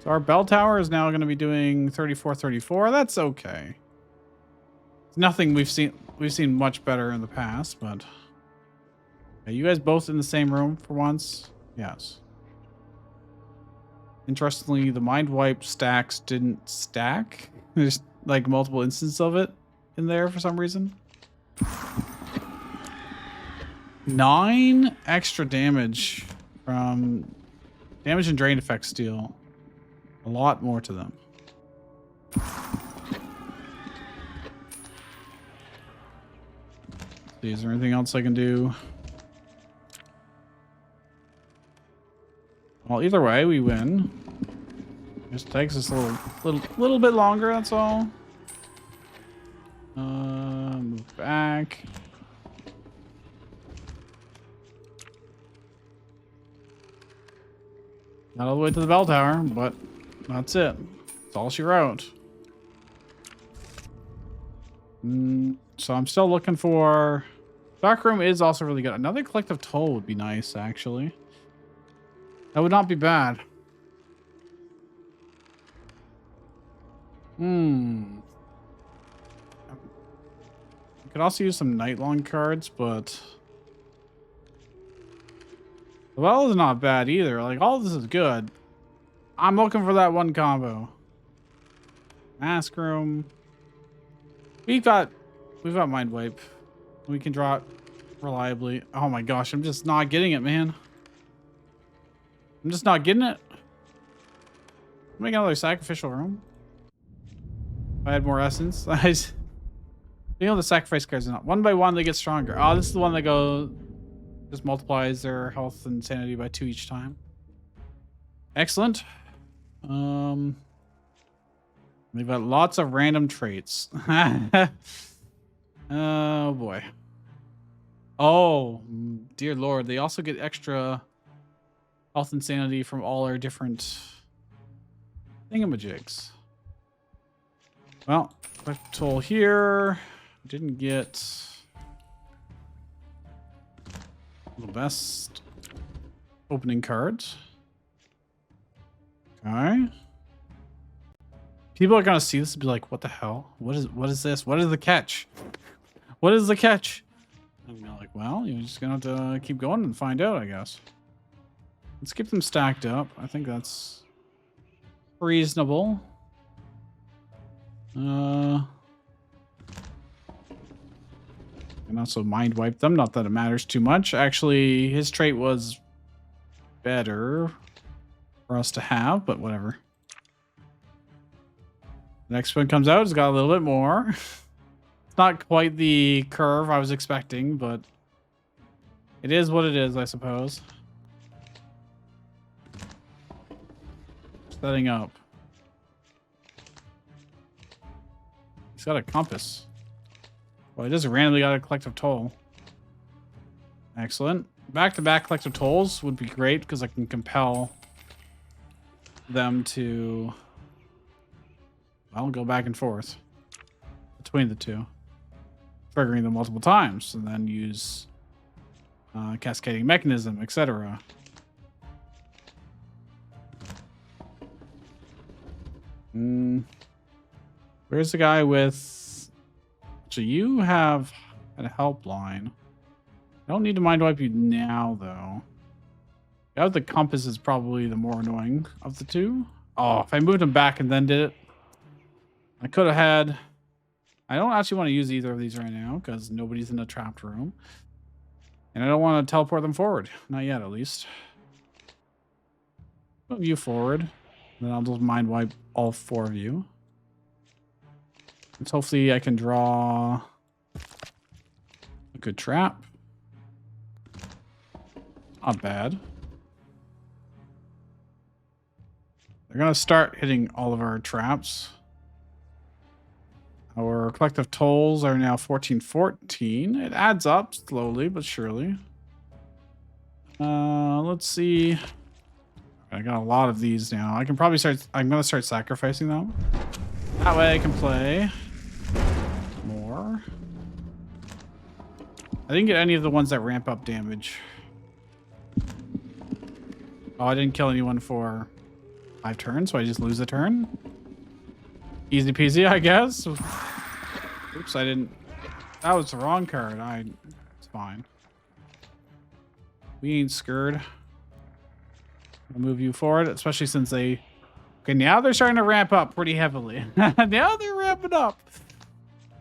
So our bell tower is now going to be doing 34. That's okay. It's nothing we've seen much better in the past, but are you guys both in the same room for once? Yes. Interestingly, the mind wipe stacks didn't stack. There's like multiple instances of it in there for some reason. 9 extra damage from damage and drain effects deal a lot more to them. Is there anything else I can do? Well, either way, we win. Just takes us a little bit longer. That's all. Move back. Not all the way to the bell tower, but that's it. That's all she wrote. So I'm still looking for... Dark room is also really good. Another collective toll would be nice, actually. That would not be bad. I could also use some night-long cards, but... Well, it's not bad either. Like, all this is good. I'm looking for that one combo. Mask room. We've got mind wipe. We can draw it reliably. Oh my gosh, I'm just not getting it, man. I'm just not getting it. Make another sacrificial room. If I had more essence. You know the sacrifice cards are not. One by one they get stronger. Oh, this is the one that goes... Just multiplies their health and sanity by 2 each time. Excellent. They've got lots of random traits. Oh boy. Oh dear lord, they also get extra health and sanity from all our different thingamajigs. Well, quick tool here. Didn't get the best opening cards. Okay. People are gonna see this and be like, what the hell? What is this? What is the catch? What is the catch? And you're like, well, you're just gonna have to keep going and find out, I guess. Let's keep them stacked up. I think that's reasonable. And also mind wipe them. Not that it matters too much. Actually, his trait was better for us to have, but whatever. The next one comes out. It's got a little bit more. It's not quite the curve I was expecting, but it is what it is, I suppose. Setting up. He's got a compass. Well, he just randomly got a collective toll. Excellent. Back-to-back collective tolls would be great because I can compel them to, well, go back and forth between the two, triggering them multiple times, and then use cascading mechanism, etc. Where's the guy with... So you have a helpline. I don't need to mind wipe you now, though. The compass is probably the more annoying of the two. Oh, if I moved him back and then did it, I could have had... I don't actually want to use either of these right now because nobody's in the trapped room. And I don't want to teleport them forward. Not yet, at least. Move you forward. Then I'll just mind wipe all four of you. And hopefully I can draw a good trap. Not bad. They're going to start hitting all of our traps. Our collective tolls are now 1414. It adds up slowly but surely. Let's see. I got a lot of these now. I can probably start... I'm going to start sacrificing them. That way I can play more. I didn't get any of the ones that ramp up damage. Oh, I didn't kill anyone for 5 turns, so I just lose a turn. Easy peasy, I guess. Oops, I didn't... That was the wrong card. It's fine. We ain't scared. I'll move you forward, especially since they... Okay, now they're starting to ramp up pretty heavily. Now they're ramping up.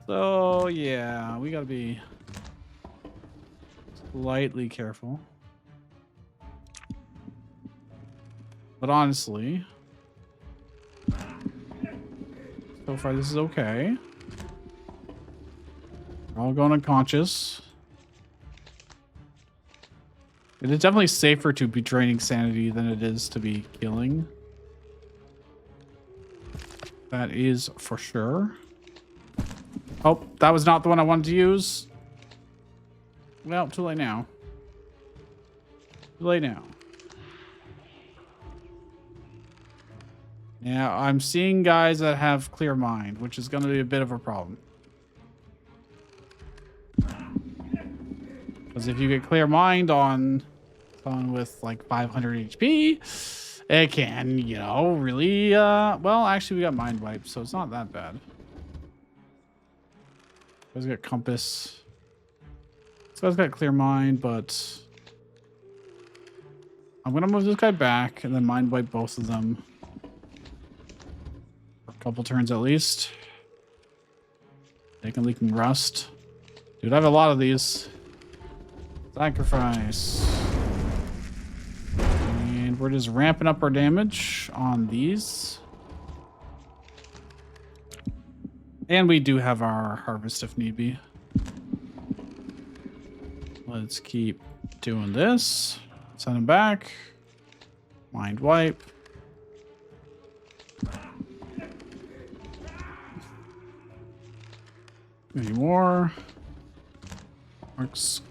So, yeah, we gotta be slightly careful. But honestly, so far this is okay. We're all going unconscious. It is definitely safer to be draining sanity than it is to be killing. That is for sure. Oh, that was not the one I wanted to use. Well, too late now. Too late now. Yeah, I'm seeing guys that have clear mind, which is going to be a bit of a problem. Because if you get clear mind on someone with like 500 HP, it can, you know, really, well, actually we got mind wipe, so it's not that bad. This guy's got compass. This guy's got clear mind, but I'm going to move this guy back and then mind wipe both of them. Couple turns at least. Taking leaking rust. Dude, I have a lot of these. Sacrifice. And we're just ramping up our damage on these. And we do have our harvest if need be. Let's keep doing this. Send him back. Mind wipe. Any more? Works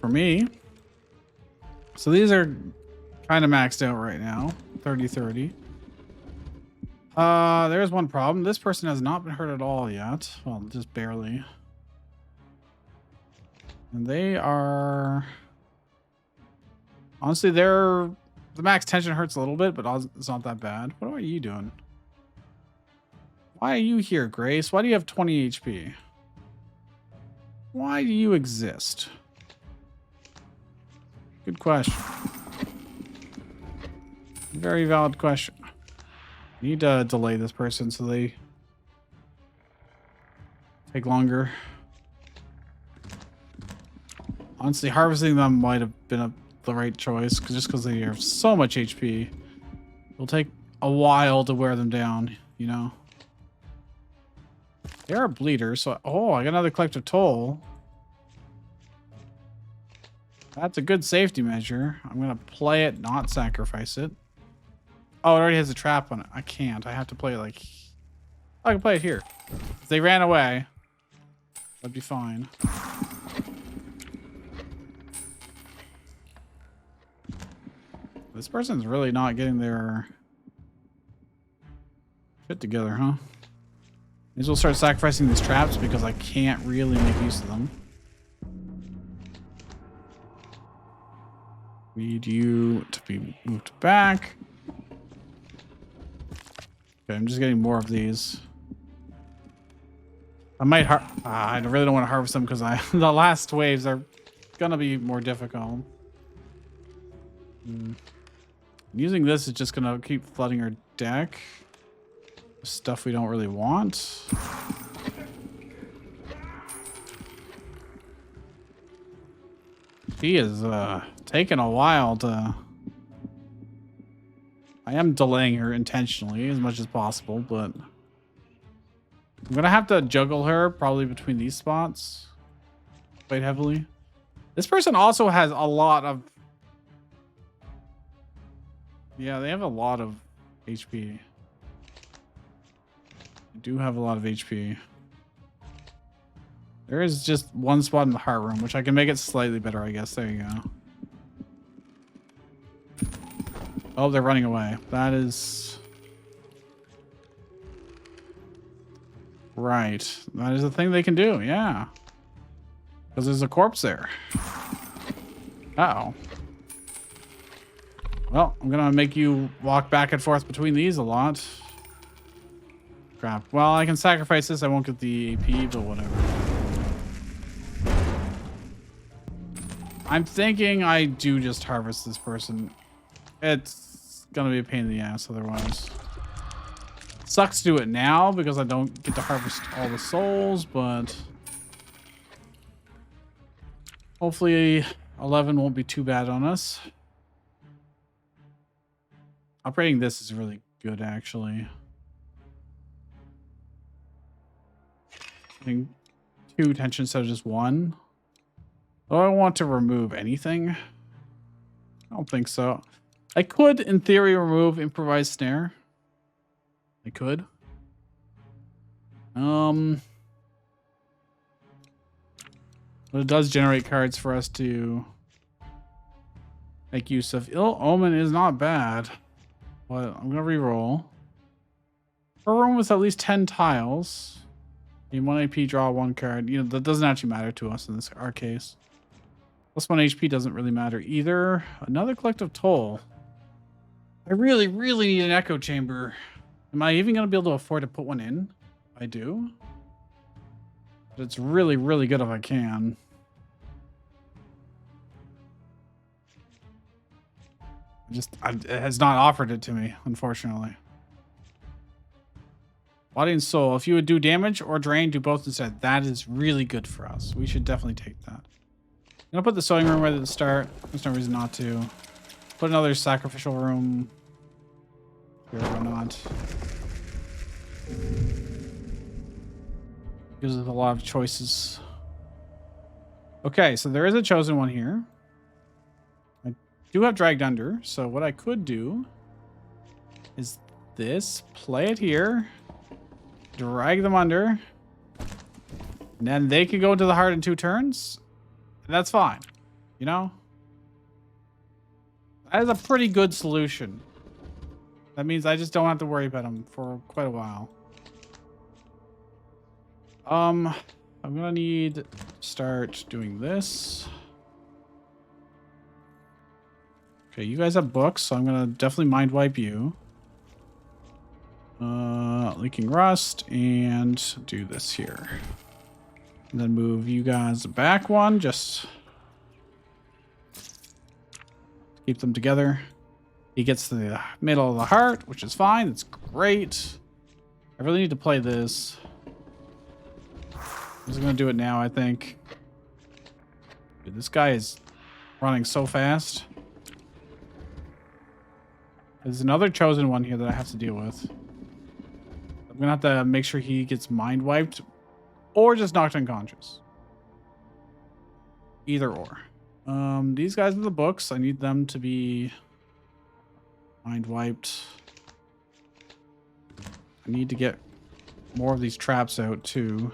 for me. So these are kind of maxed out right now. 30-30. There's one problem. This person has not been hurt at all yet. Well, just barely. And they are... Honestly, the max tension hurts a little bit, but it's not that bad. What are you doing? Why are you here, Grace? Why do you have 20 HP? Why do you exist? Good question. Very valid question. Need to delay this person so they take longer. Honestly, harvesting them might have been the right choice, just because they have so much HP. It'll take a while to wear them down, you know. They are bleeders, so oh, I got another collective toll. That's a good safety measure. I'm gonna play it, not sacrifice it. Oh, it already has a trap on it. I can't. I have to play it like... I can play it here. If they ran away, that'd be fine. This person's really not getting their shit together, huh? May as well start sacrificing these traps because I can't really make use of them. Need you to be moved back. Okay, I'm just getting more of these. I might I really don't want to harvest them because the last waves are gonna be more difficult. Using this is just gonna keep flooding our deck. Stuff we don't really want. He is taking a while to... I am delaying her intentionally as much as possible, but I'm gonna have to juggle her probably between these spots quite heavily. This person also has a lot of... Yeah, they have a lot of HP. They do have a lot of HP. There is just one spot in the heart room, which I can make it slightly better, I guess. There you go. Oh, they're running away. That is... Right. That is a thing they can do, yeah. Because there's a corpse there. Uh-oh. Well, I'm gonna make you walk back and forth between these a lot. Crap. Well, I can sacrifice this. I won't get the AP, but whatever. I'm thinking I do just harvest this person. It's gonna be a pain in the ass otherwise. Sucks to do it now because I don't get to harvest all the souls, but hopefully 11 won't be too bad on us. Operating this is really good, actually. I think 2 tension instead of just 1. Do I want to remove anything? I don't think so. I could, in theory, remove improvised snare. I could. But it does generate cards for us to make use of. Ill Omen is not bad. But I'm gonna reroll. A room with at least 10 tiles. In 1 AP, draw 1 card. You know, that doesn't actually matter to us in our case. Plus 1 HP doesn't really matter either. Another collective toll. I really, really need an echo chamber. Am I even gonna be able to afford to put one in? I do. But it's really, really good if I can. It has not offered it to me, unfortunately. Body and soul. If you would do damage or drain, do both instead. That is really good for us. We should definitely take that. I'm gonna put the sewing room right at the start. There's no reason not to. Put another sacrificial room. Here, why not? Gives us a lot of choices. Okay, so there is a chosen one here. I do have dragged under, so what I could do is this. Play it here. Drag them under. And then they can go into the heart in 2 turns. And that's fine. You know? That is a pretty good solution. That means I just don't have to worry about them for quite a while. I'm gonna need to start doing this. Okay, you guys have books, so I'm gonna definitely mind wipe you. Leaking rust, and do this here. And then move you guys back one, just keep them together. He gets to the middle of the heart, which is fine. It's great. I really need to play this. I'm just gonna do it now, I think. Dude, this guy is running so fast. There's another chosen one here that I have to deal with. I'm gonna have to make sure he gets mind wiped or just knocked unconscious. Either or. These guys are the books. I need them to be mind wiped. I need to get more of these traps out too.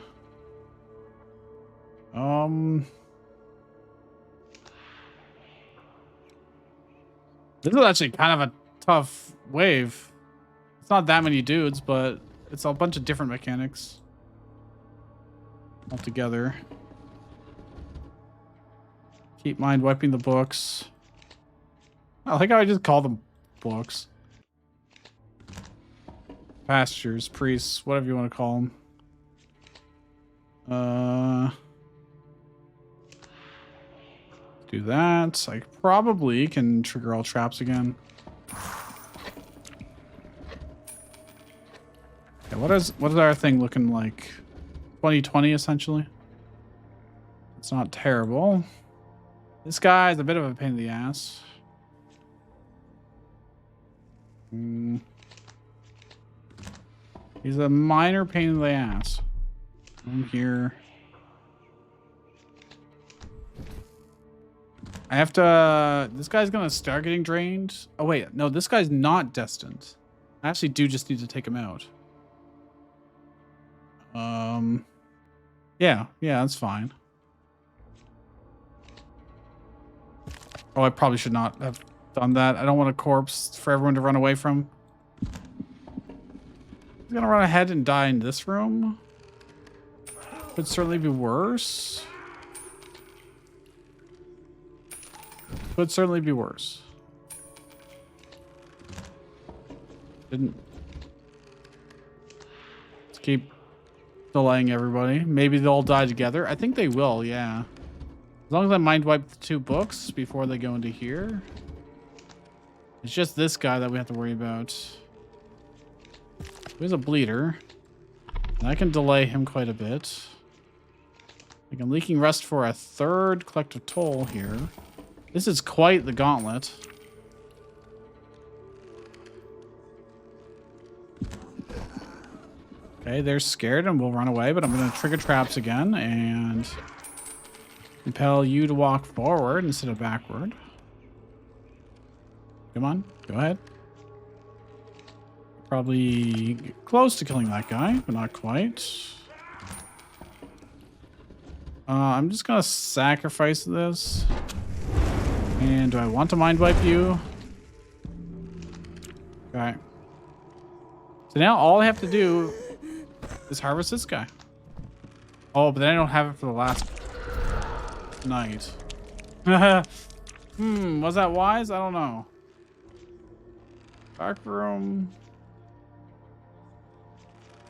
This is actually kind of a tough wave. It's not that many dudes, but it's a bunch of different mechanics all together. Keep mind wiping the books. I like how I just call them books. Pastures, priests, whatever you want to call them. Do that. I probably can trigger all traps again. Okay, what is our thing looking like? 2020 essentially. It's not terrible. This guy's a bit of a pain in the ass. He's a minor pain in the ass. I'm here. I have to... This guy's gonna start getting drained. Oh, wait. No, this guy's not destined. I actually do just need to take him out. Yeah, that's fine. Oh, I probably should not have done that. I don't want a corpse for everyone to run away from. He's gonna run ahead and die in this room. Could certainly be worse. Could certainly be worse. Didn't. Let's keep delaying everybody. Maybe they'll die together. I think they will, yeah. As long as I mind wipe the 2 books before they go into here. It's just this guy that we have to worry about. He's a bleeder. And I can delay him quite a bit. I can leaking rust for a 3rd collective toll here. This is quite the gauntlet. Okay, they're scared and will run away, but I'm going to trigger traps again and compel you to walk forward instead of backward. Come on, go ahead. Probably close to killing that guy, but not quite. I'm just going to sacrifice this. And do I want to mind wipe you? Okay. So now all I have to do is harvest this guy. Oh, but then I don't have it for the last night. Was that wise? I don't know. Dark room.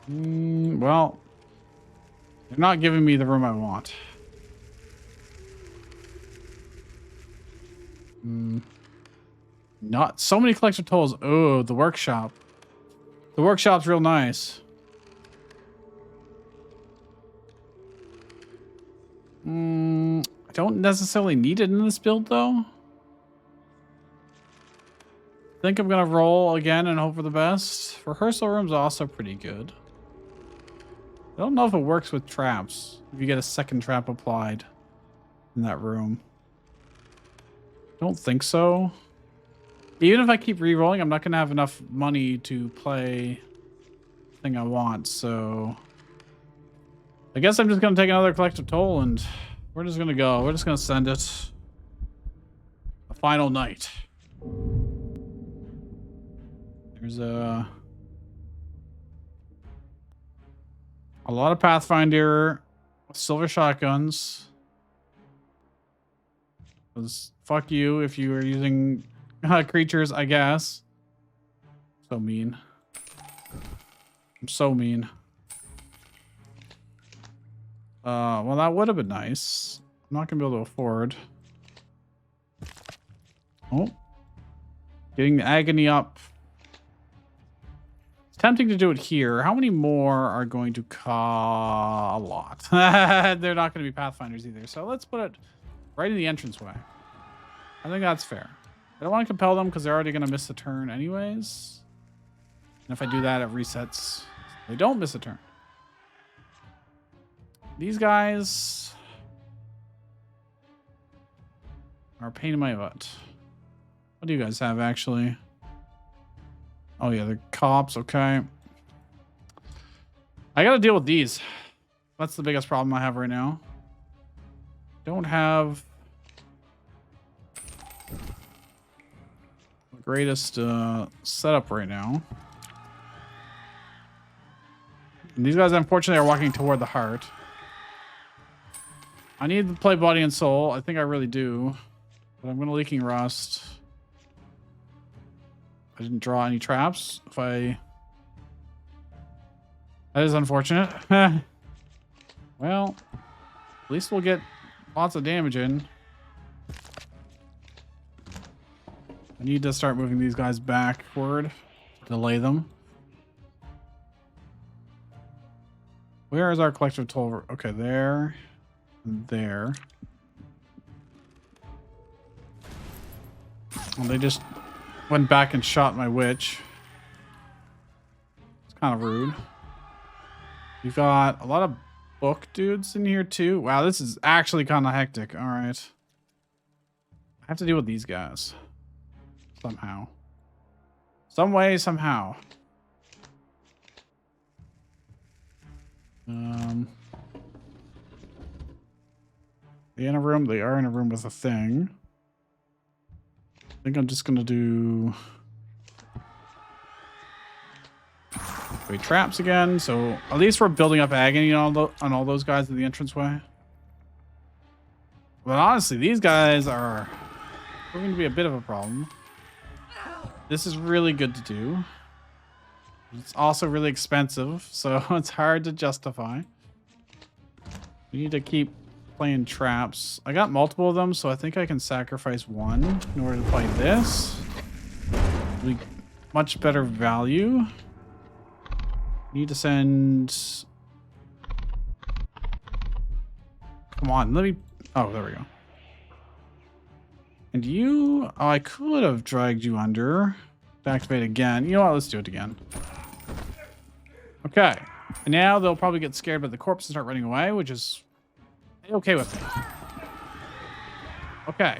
Well, they're not giving me the room I want. Not so many collector tolls. Oh, the workshop. The workshop's real nice. I don't necessarily need it in this build, though. I think I'm gonna roll again and hope for the best. Rehearsal room's also pretty good. I don't know if it works with traps. If you get a 2nd trap applied in that room. I don't think so. Even if I keep re-rolling, I'm not gonna have enough money to play the thing I want, so I guess I'm just gonna take another collective toll and we're just gonna go. We're just gonna send it. A final night. There's a lot of Pathfinder with silver shotguns. Fuck you if you are using creatures, I guess. So mean. I'm so mean. Well, that would have been nice. I'm not gonna be able to afford. Oh. Getting the agony up. It's tempting to do it here. How many more are going to a lot? They're not going to be Pathfinders either. So let's put it right in the entranceway. I think that's fair. I don't want to compel them because they're already going to miss a turn anyways. And if I do that, it resets. They don't miss a turn. These guys are a pain in my butt. What do you guys have, actually? Oh, yeah, they're cops. Okay. I got to deal with these. That's the biggest problem I have right now. Don't have the greatest setup right now. And these guys, unfortunately, are walking toward the heart. I need to play body and soul. I think I really do. But I'm going to Leaking Rust. I didn't draw any traps. That is unfortunate. Well, at least we'll get lots of damage in. I need to start moving these guys backward. Delay them. Where is our collective toll? Okay, there. There. Well, they just went back and shot my witch. It's kind of rude. You've got a lot of book dudes in here too. Wow, this is actually kind of hectic. All right. I have to deal with these guys. Somehow. Some way, somehow. They in a room? They are in a room with a thing. I think I'm just gonna do wait, traps again. So at least we're building up agony on all those guys in the entranceway. But honestly, these guys are going to be a bit of a problem. This is really good to do. It's also really expensive, so it's hard to justify. We need to keep playing traps. I got multiple of them, so I think I can sacrifice one in order to play this. Really much better value. Need to send... Come on, let me... Oh, there we go. And you... Oh, I could have dragged you under. To activate again. You know what? Let's do it again. Okay. And now they'll probably get scared by the corpse and start running away, which is okay with me. Okay.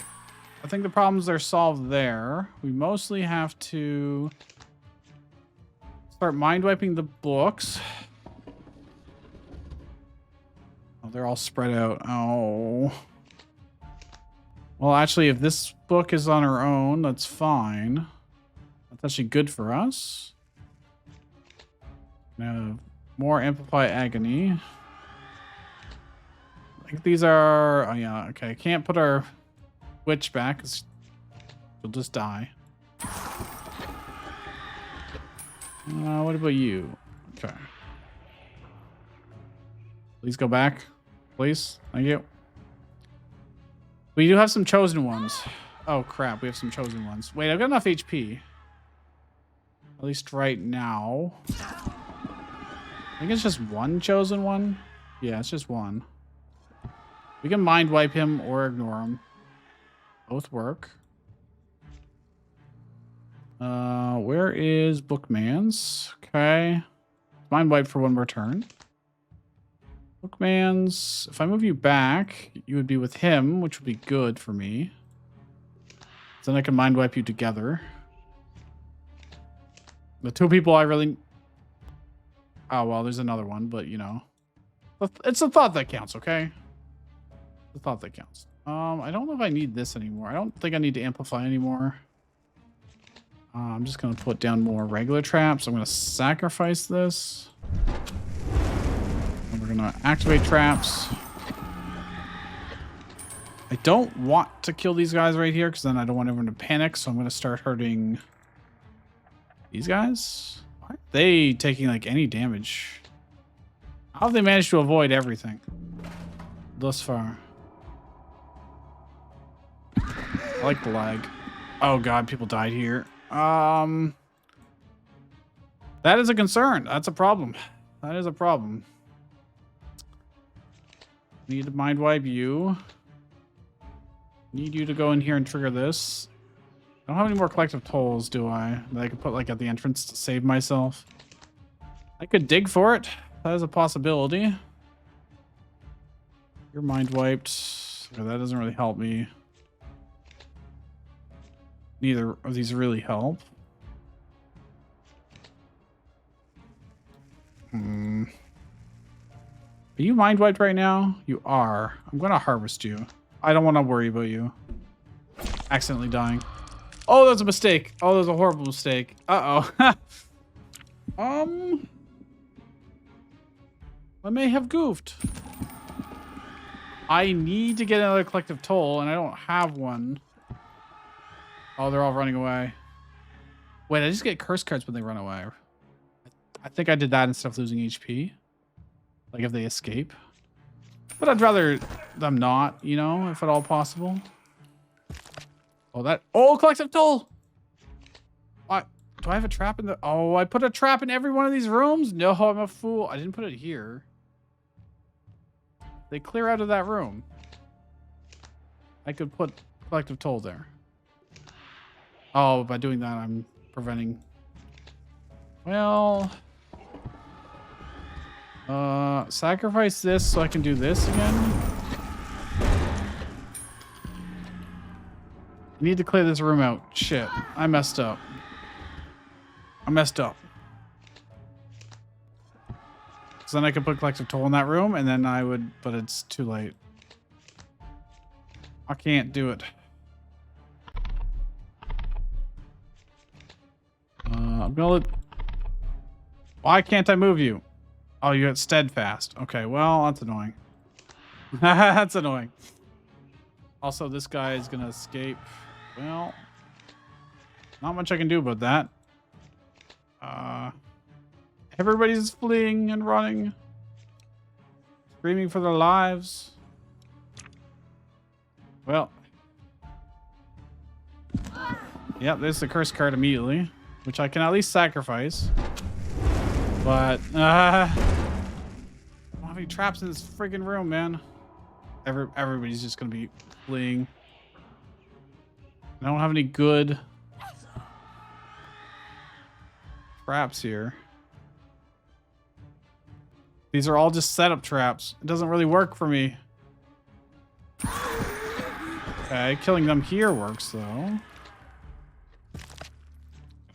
I think the problems are solved there. We mostly have to start mind wiping the books. Oh, they're all spread out. Oh. Well, actually, if this book is on her own, that's fine. That's actually good for us. Now, more Amplify Agony. I think these are... Oh, yeah, okay. I can't put our witch back because she'll just die. What about you? Okay. Please go back. Please. Thank you. We do have some chosen ones. Oh, crap. We have some chosen ones. Wait, I've got enough HP. At least right now. I think it's just one chosen one. Yeah, it's just one. We can mind wipe him or ignore him. Both work. Where is Bookman's? Okay. Mind wipe for one more turn. Bookman's. If I move you back, you would be with him, which would be good for me. So then I can mind wipe you together. The two people I really... Oh, well, there's another one, but, you know. It's the thought that counts, okay? The thought that counts. I don't know if I need this anymore. I don't think I need to amplify anymore. I'm just gonna put down more regular traps. I'm gonna sacrifice this. And we're gonna activate traps. I don't want to kill these guys right here because then I don't want everyone to panic. So I'm gonna start hurting these guys. Aren't they taking like any damage? How have they managed to avoid everything thus far? I like the lag. Oh god, people died here. That is a concern. That's a problem. That is a problem. Need to mind wipe you. Need you to go in here and trigger this. I don't have any more collective tolls, do I? That I could put like at the entrance to save myself. I could dig for it. That is a possibility. You're mind wiped. Okay, that doesn't really help me. Neither of these really help. Are you mind wiped right now? You are. I'm going to harvest you. I don't want to worry about you. Accidentally dying. Oh, that's a mistake. Oh, that's a horrible mistake. Uh-oh. I may have goofed. I need to get another collective toll, and I don't have one. Oh, they're all running away. Wait, I just get curse cards when they run away. I think I did that instead of losing HP. Like if they escape. But I'd rather them not, you know, if at all possible. Oh, that... Oh, collective toll! What? Do I have a trap in the... Oh, I put a trap in every one of these rooms? No, I'm a fool. I didn't put it here. They clear out of that room. I could put collective toll there. Oh, by doing that, I'm preventing... Well... sacrifice this so I can do this again. I need to clear this room out. Shit, I messed up. I messed up. So then I could put collective toll in that room, and then I would, but it's too late. I can't do it. I'm gonna let... Why can't I move you? Oh, you got steadfast. Okay, well, that's annoying. That's annoying. Also, this guy is gonna escape. Well, not much I can do about that. Everybody's fleeing and running. Screaming for their lives. Well. Yep, there's the curse card immediately. Which I can at least sacrifice. But, I don't have any traps in this friggin' room, man. Everybody's just gonna be fleeing. I don't have any good traps here. These are all just setup traps. It doesn't really work for me. Okay, killing them here works, though.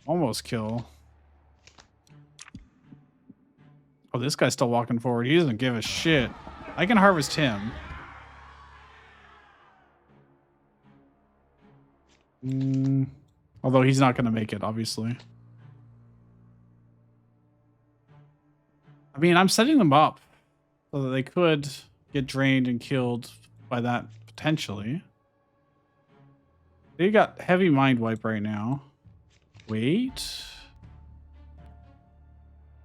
Almost kill. Oh, this guy's still walking forward. He doesn't give a shit. I can harvest him. Although he's not going to make it, obviously. I mean, I'm setting them up so that they could get drained and killed by that, potentially. They got heavy mind wipe right now. Wait.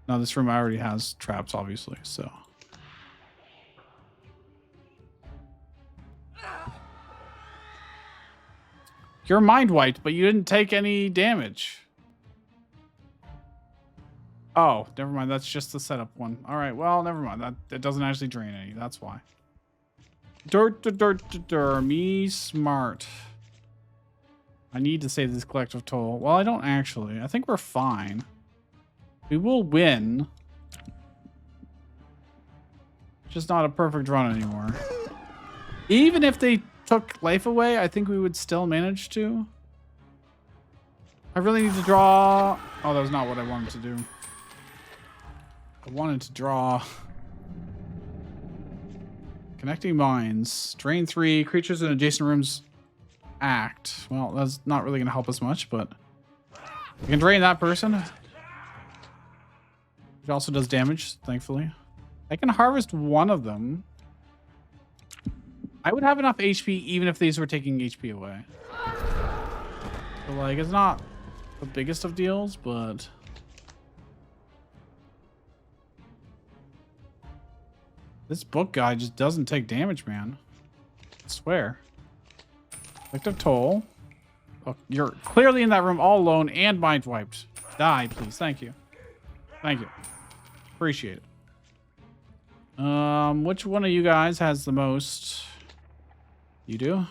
No, this room already has traps, obviously, so. You're mind wiped, but you didn't take any damage. Oh, never mind. That's just the setup one. All right, well, never mind. It doesn't actually drain any. That's why. Me smart. I need to save this collective toll. Well, I don't actually. I think we're fine. We will win. Just not a perfect run anymore. Even if they took life away, I think we would still manage to. I really need to draw... Oh, that was not what I wanted to do. I wanted to draw Connecting mines. Drain 3. Creatures in adjacent rooms act. Well, that's not really going to help us much, but we can drain that person. It also does damage, thankfully. I can harvest one of them. I would have enough HP even if these were taking HP away. So, like, it's not the biggest of deals, but... This book guy just doesn't take damage, man. I swear. Victor Toll. Oh, you're clearly in that room all alone and mind wiped. Die, please. Thank you. Thank you. Appreciate it. Which one of you guys has the most? You do?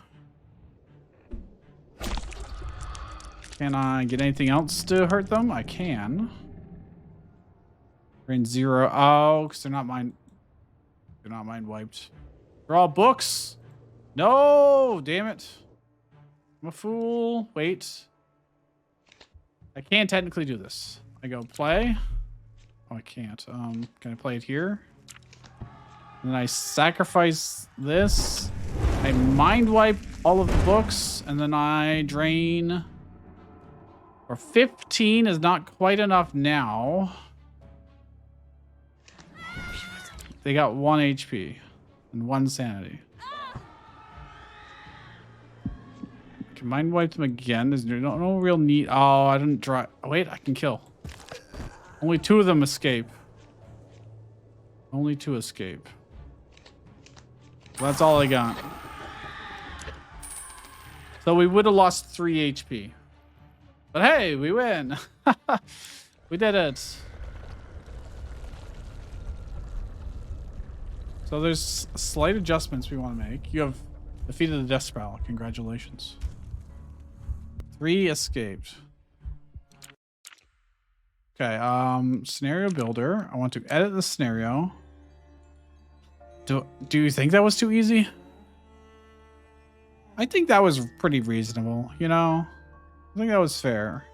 Can I get anything else to hurt them? I can. Drain 0. Oh, because they're not mind wiped. They're all books. No, damn it. I'm a fool. Wait. I can technically do this. I go play. Oh, I can't. Can I play it here? And then I sacrifice this. I mind wipe all of the books, and then I drain. Or 15 is not quite enough now. They got 1 HP and 1 sanity. Can mind wipe them again? There's no real need. Oh, I didn't draw. Oh, wait, I can kill. Only 2 of them escape. Only 2 escape. That's all I got. So we would have lost 3 HP. But hey, we win. We did it. So there's slight adjustments we want to make. You have defeated the Death Spiral. Congratulations. 3 escaped. Okay, scenario builder. I want to edit the scenario. Do you think that was too easy? I think that was pretty reasonable, you know? I think that was fair.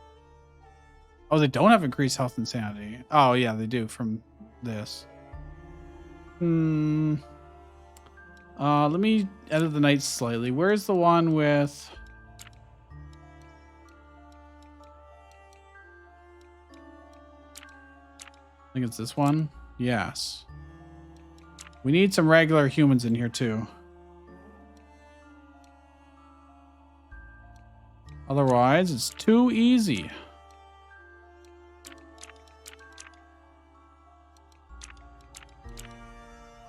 Oh, they don't have increased health and sanity. Oh, yeah, they do from this. Let me edit the knights slightly. Where's the one with... I think it's this one. Yes. We need some regular humans in here too. Otherwise, it's too easy.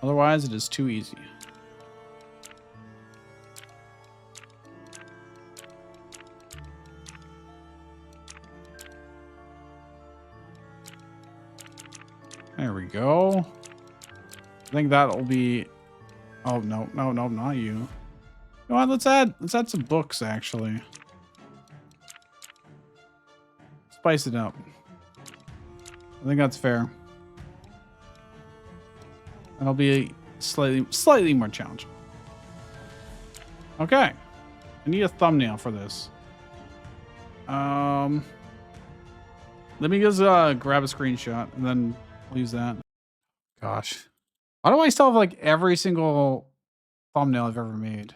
Otherwise, it is too easy. There we go. I think that'll be... Oh, no, not you. Come on, let's add some books, actually. Spice it up. I think that's fair. That'll be slightly more challenging. Okay. I need a thumbnail for this. Let me just grab a screenshot and then we'll use that. Gosh. Why do I still have like every single thumbnail I've ever made?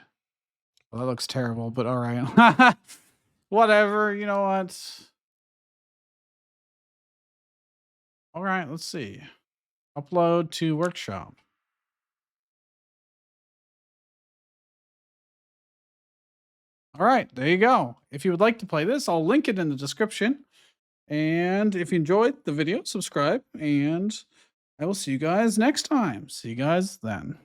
Well, that looks terrible, but all right. Whatever, you know what? All right, let's see. Upload to workshop. All right, there you go. If you would like to play this, I'll link it in the description. And if you enjoyed the video, subscribe, and I will see you guys next time. See you guys then.